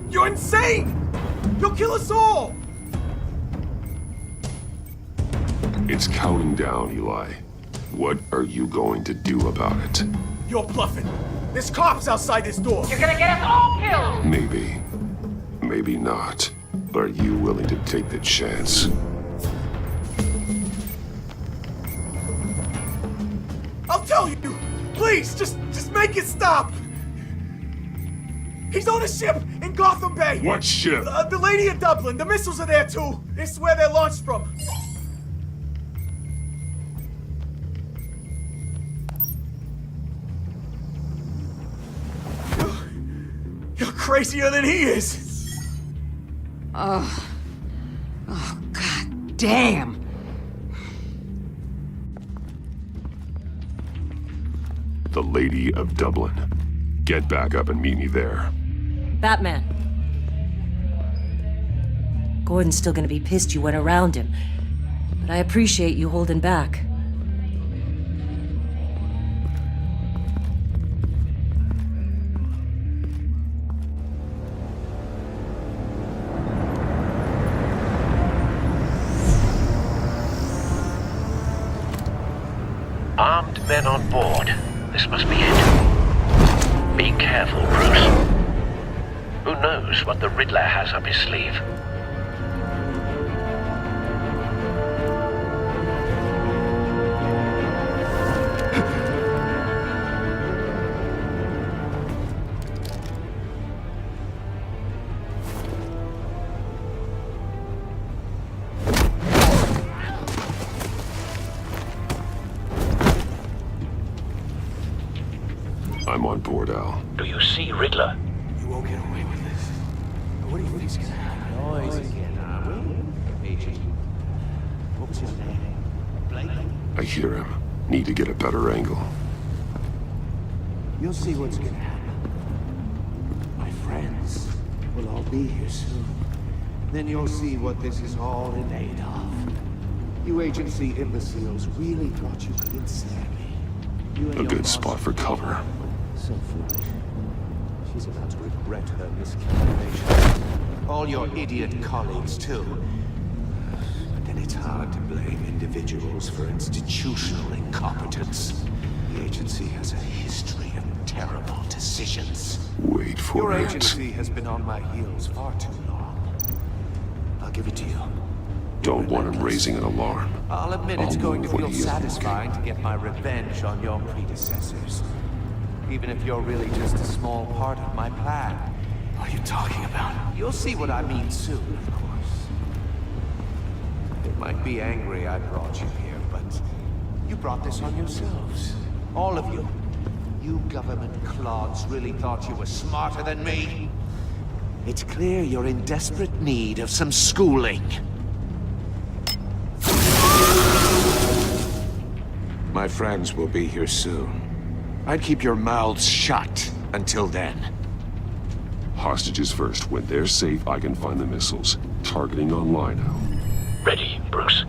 You're insane! You'll kill us all! It's counting down, Eli. What are you going to do about it? You're bluffing. There's cops outside this door. You're gonna get us all killed! Maybe. Maybe not. Are you willing to take the chance? I'll tell you! Please, just make it stop! He's on a ship in Gotham Bay! What ship? The Lady of Dublin. The missiles are there too. It's where they're launched from. You're crazier than he is! Oh, God damn! The Lady of Dublin. Get back up and meet me there. Batman. Gordon's still gonna be pissed you went around him. But I appreciate you holding back. Armed men on board. This must be it. Be careful, Bruce. Who knows what the Riddler has up his sleeve? I'm on board, Al. Do you see Riddler? You won't get away with this. What do you think's gonna happen? Noise again, are we? Agent. What was your name? Blake? I hear him. Need to get a better angle. You'll see what's gonna happen. My friends will all be here soon. Then you'll see what this is all in aid of. You agency imbeciles really thought you could ensnare me. You and A your good boss spot for cover. So foolish. She's about to regret her miscalculation. All your idiot colleagues, too. But then it's hard to blame individuals for institutional incompetence. The agency has a history of terrible decisions. Wait for Your it. agency has been on my heels far too long. I'll give it to you. Don't want him raising an alarm. I'll admit I'll it's going to move when feel he is satisfying to get my revenge on your predecessors. Even if you're really just a small part of my plan. What are you talking about? You'll see what I mean soon, of course. It might be angry I brought you here, but you brought this on yourselves. All of you. You government clods really thought you were smarter than me. It's clear you're in desperate need of some schooling. My friends will be here soon. I'd keep your mouths shut until then. Hostages first. When they're safe, I can find the missiles. Targeting on Lino. Ready, Bruce.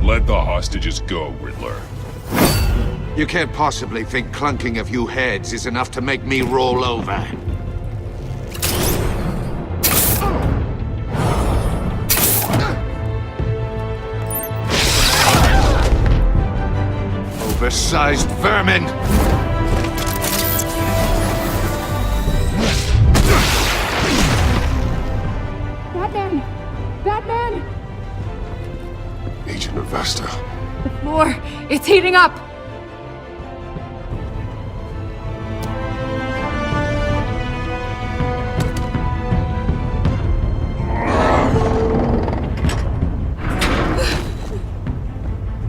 Let the hostages go, Riddler. You can't possibly think clunking a few heads is enough to make me roll over. Oversized vermin! Batman! Batman! Agent Avesta. The floor, it's heating up!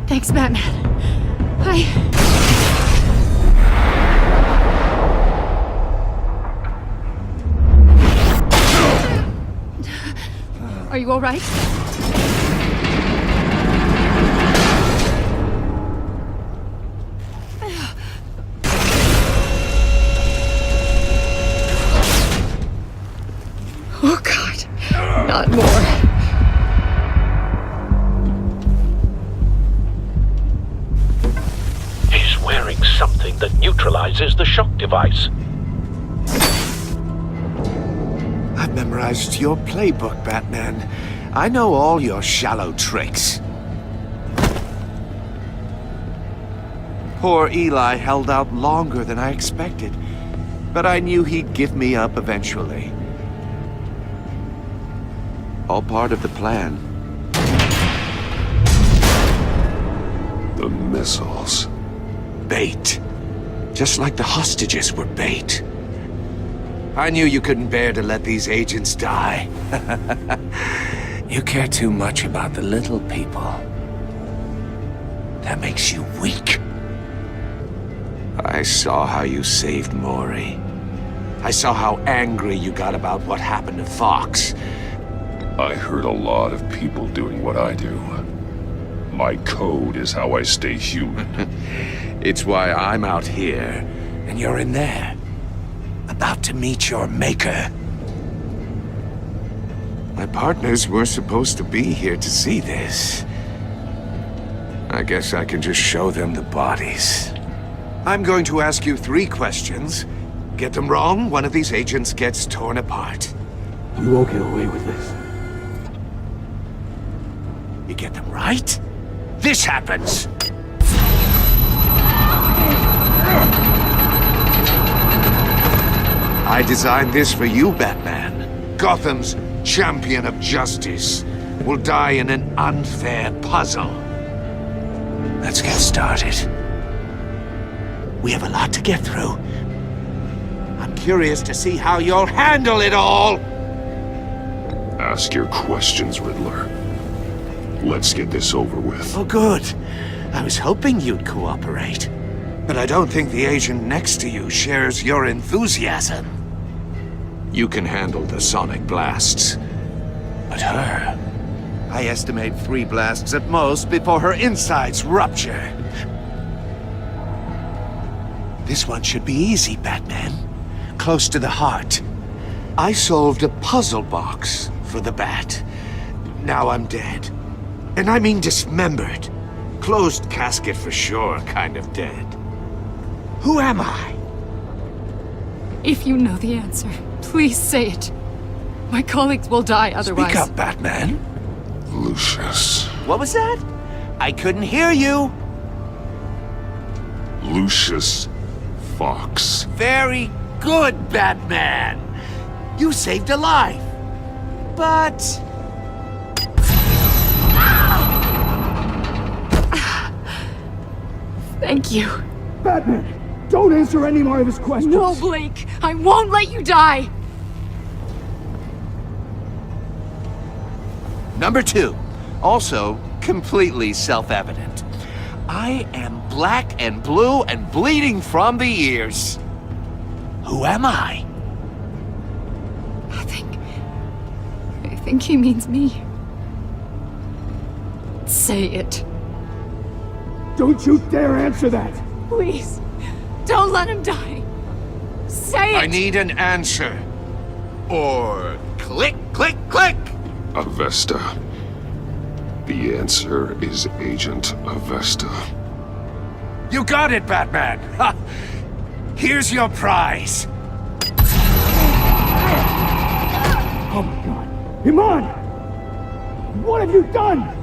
Thanks, Batman. Are you all right? Oh, God. Not more. He's wearing something that neutralizes the shock device. I've memorized your playbook, Batman. I know all your shallow tricks. Poor Eli held out longer than I expected, but I knew he'd give me up eventually. All part of the plan. The missiles. Bait. Just like the hostages were bait. I knew you couldn't bear to let these agents die. You care too much about the little people. That makes you weak. I saw how you saved Maury. I saw how angry you got about what happened to Fox. I heard a lot of people doing what I do. My code is how I stay human. It's why I'm out here, and you're in there. About to meet your maker. My partners were supposed to be here to see this. I guess I can just show them the bodies. I'm going to ask you 3 questions. Get them wrong, one of these agents gets torn apart. You won't get away with this. You get them right, this happens! I designed this for you, Batman. Gotham's champion of justice will die in an unfair puzzle. Let's get started. We have a lot to get through. I'm curious to see how you'll handle it all! Ask your questions, Riddler. Let's get this over with. Oh, good. I was hoping you'd cooperate. But I don't think the agent next to you shares your enthusiasm. You can handle the sonic blasts. But her... I estimate 3 blasts at most before her insides rupture. This one should be easy, Batman. Close to the heart. I solved a puzzle box for the Bat. Now I'm dead. And I mean dismembered. Closed casket for sure, kind of dead. Who am I? If you know the answer, please say it. My colleagues will die otherwise. Speak up, Batman. Lucius. What was that? I couldn't hear you. Lucius Fox. Very good, Batman. You saved a life. But... Thank you. Batman, don't answer any more of his questions. No, Blake. I won't let you die. Number 2, also completely self-evident. I am black and blue and bleeding from the ears. Who am I? Nothing. think he means me. Say it. Don't you dare answer that! Please, don't let him die. Say it! I need an answer. Or click, click, click! Avesta. The answer is Agent Avesta. You got it, Batman! Ha! Here's your prize. Oh my god. Iman! What have you done?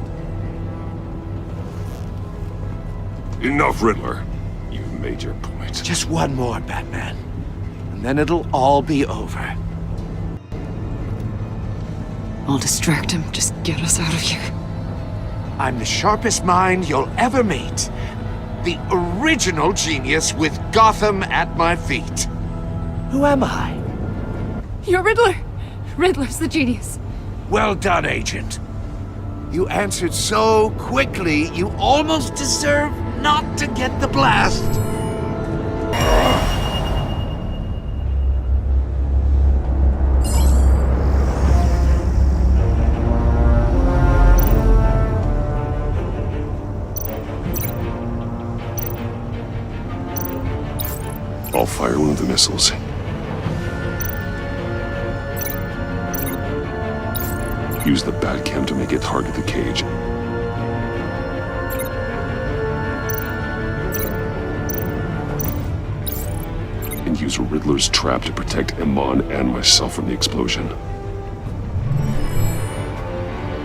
Enough, Riddler. You've made your point. Just one more, Batman. And then it'll all be over. I'll distract him. Just get us out of here. I'm the sharpest mind you'll ever meet. The original genius with Gotham at my feet. Who am I? You're Riddler. Riddler's the genius. Well done, Agent. You answered so quickly, you almost deserve not to get the blast. I'll fire one of the missiles. Use the Batcam to make it target the cage. And use Riddler's trap to protect Iman and myself from the explosion.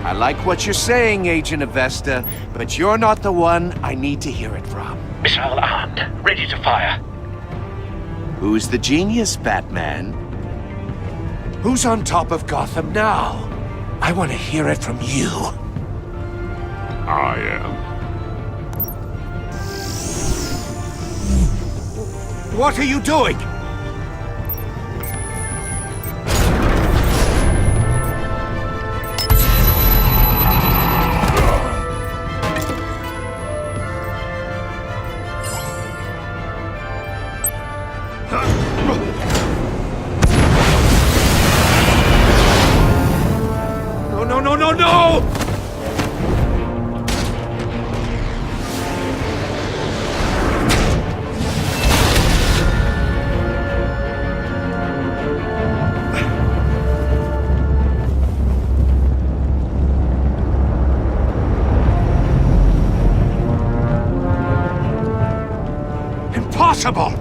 I like what you're saying, Agent Avesta, but you're not the one I need to hear it from. Missile armed, ready to fire. Who's the genius, Batman? Who's on top of Gotham now? I want to hear it from you. I am. What are you doing? No! Impossible!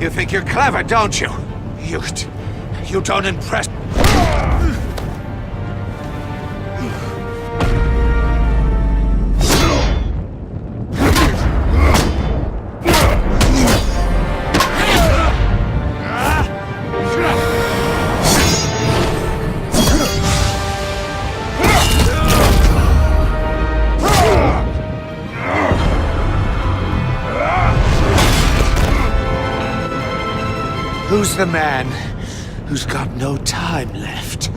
You think you're clever, don't you? You don't impress... Who's the man who's got no time left?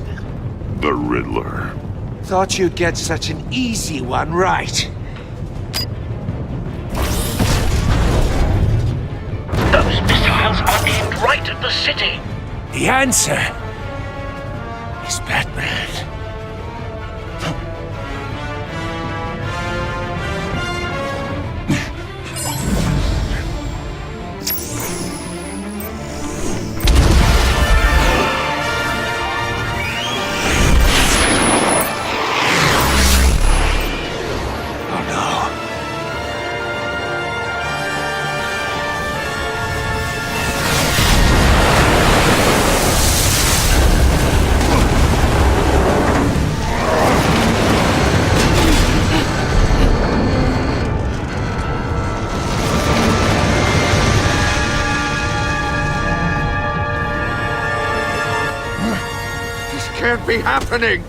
The Riddler. Thought you'd get such an easy one right. Those missiles are aimed right at the city. The answer is Batman. Can't be happening!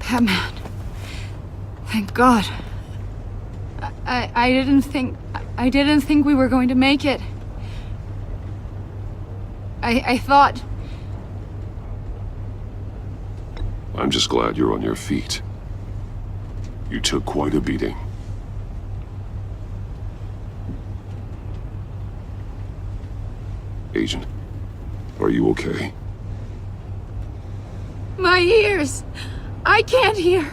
Batman. Thank God. I didn't think we were going to make it. I thought... I'm just glad you're on your feet. You took quite a beating. Agent, are you okay? My ears! I can't hear!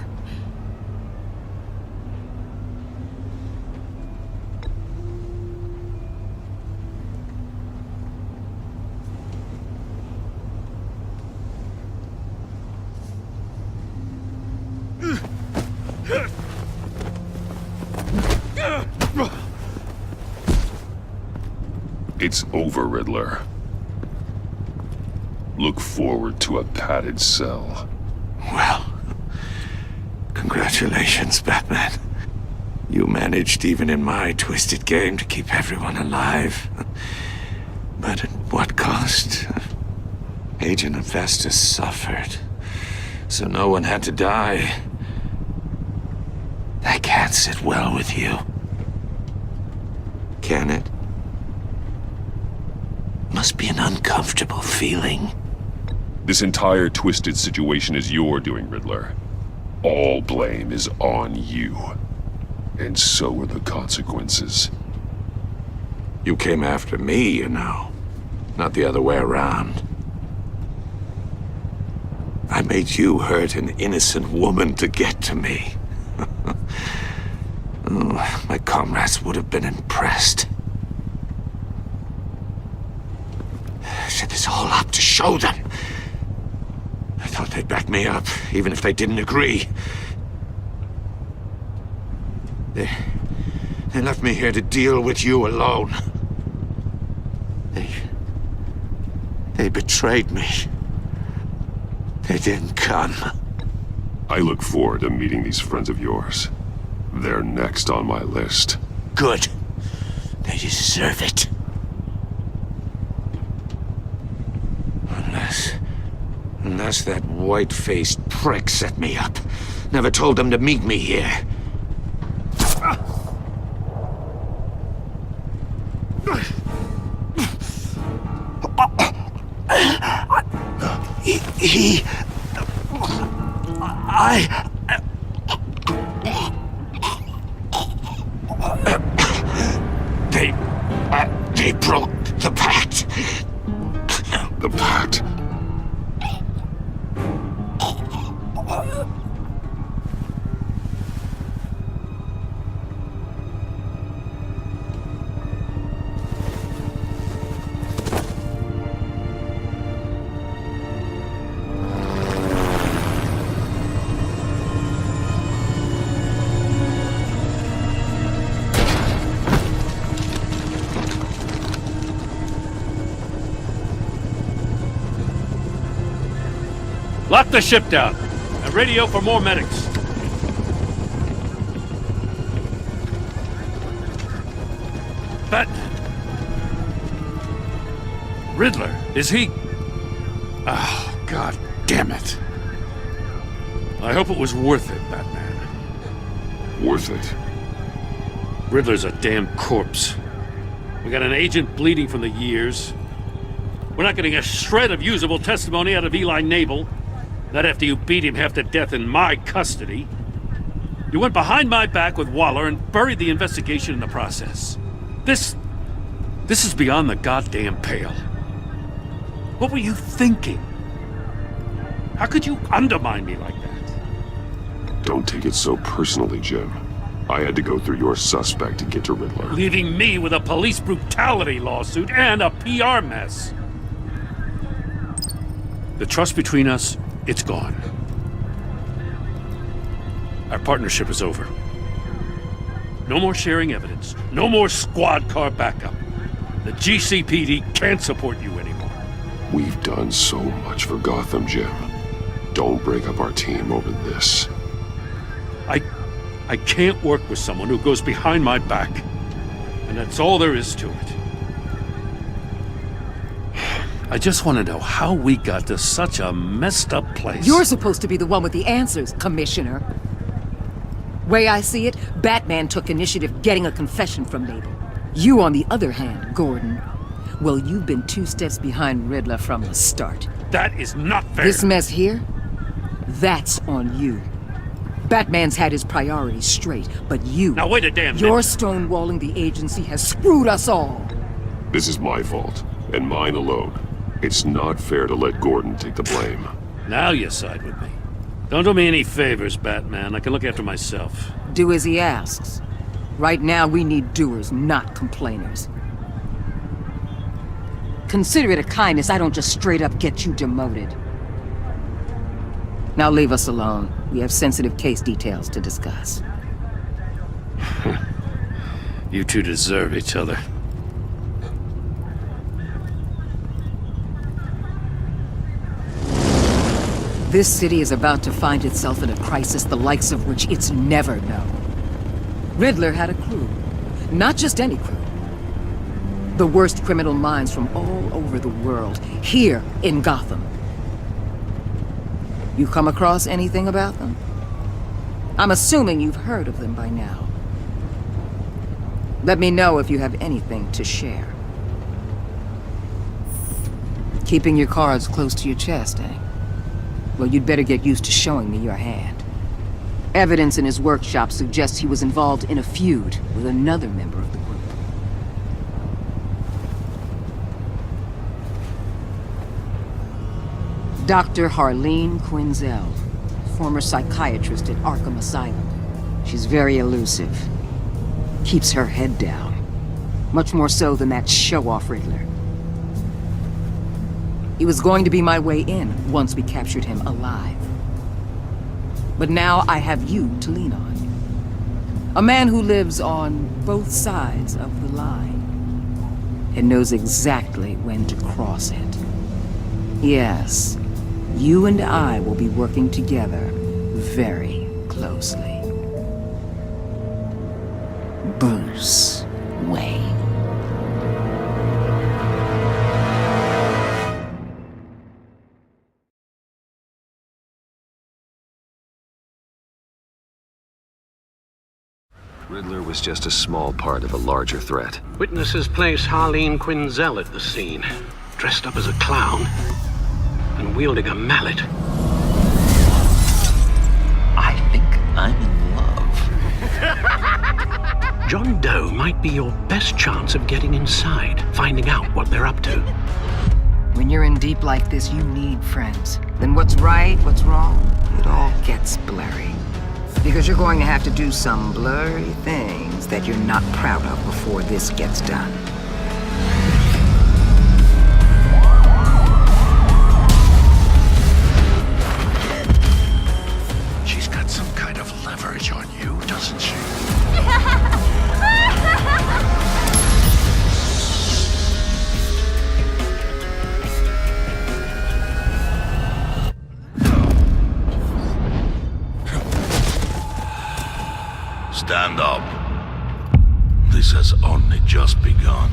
It's over, Riddler. Look forward to a padded cell. Well, congratulations, Batman. You managed, even in my twisted game, to keep everyone alive. But at what cost? Agent Hephaestus suffered, so no one had to die. That can't sit well with you. Can it? Must be an uncomfortable feeling. This entire twisted situation is your doing, Riddler. All blame is on you. And so are the consequences. You came after me, you know. Not the other way around. I made you hurt an innocent woman to get to me. Oh, my comrades would have been impressed. I set this all up to show them. I thought they'd back me up, even if they didn't agree. They left me here to deal with you alone. They betrayed me. They didn't come. I look forward to meeting these friends of yours. They're next on my list. Good. They deserve it. Unless that white-faced prick set me up. Never told them to meet me here. They broke the pact. The pact? Lock the ship down and radio for more medics. Batman. Riddler, is he? Oh, God damn it. I hope it was worth it, Batman. Worth it? Riddler's a damn corpse. We got an agent bleeding from the years. We're not getting a shred of usable testimony out of Eli Nabel. Not after you beat him half to death in my custody. You went behind my back with Waller and buried the investigation in the process. This is beyond the goddamn pale. What were you thinking? How could you undermine me like that? Don't take it so personally, Jim. I had to go through your suspect to get to Riddler. Leaving me with a police brutality lawsuit and a PR mess. The trust between us, it's gone. Our partnership is over. No more sharing evidence. No more squad car backup. The GCPD can't support you anymore. We've done so much for Gotham, Jim. Don't break up our team over this. I can't work with someone who goes behind my back. And that's all there is to it. I just want to know how we got to such a messed up place. You're supposed to be the one with the answers, Commissioner. Way I see it, Batman took initiative getting a confession from Mabel. You, on the other hand, Gordon, well, you've been 2 steps behind Riddler from the start. That is not fair. This mess here, that's on you. Batman's had his priorities straight, but you... Now wait a damn minute. Your stonewalling the agency has screwed us all. This is my fault, and mine alone. It's not fair to let Gordon take the blame. Now you side with me. Don't do me any favors, Batman. I can look after myself. Do as he asks. Right now, we need doers, not complainers. Consider it a kindness I don't just straight up get you demoted. Now leave us alone. We have sensitive case details to discuss. You two deserve each other. This city is about to find itself in a crisis the likes of which it's never known. Riddler had a crew. Not just any crew. The worst criminal minds from all over the world, here in Gotham. You come across anything about them? I'm assuming you've heard of them by now. Let me know if you have anything to share. Keeping your cards close to your chest, eh? Well, you'd better get used to showing me your hand. Evidence in his workshop suggests he was involved in a feud with another member of the group. Dr. Harleen Quinzel, former psychiatrist at Arkham Asylum. She's very elusive. Keeps her head down. Much more so than that show-off Riddler. He was going to be my way in once we captured him alive. But now I have you to lean on. A man who lives on both sides of the line and knows exactly when to cross it. Yes, you and I will be working together very closely. Bruce Wayne. Riddler was just a small part of a larger threat. Witnesses place Harleen Quinzel at the scene, dressed up as a clown and wielding a mallet. I think I'm in love. John Doe might be your best chance of getting inside, finding out what they're up to. When you're in deep like this, you need friends. Then what's right, what's wrong, it all gets blurry. Because you're going to have to do some blurry things that you're not proud of before this gets done. She's got some kind of leverage on you, doesn't she? Stand up. This has only just begun.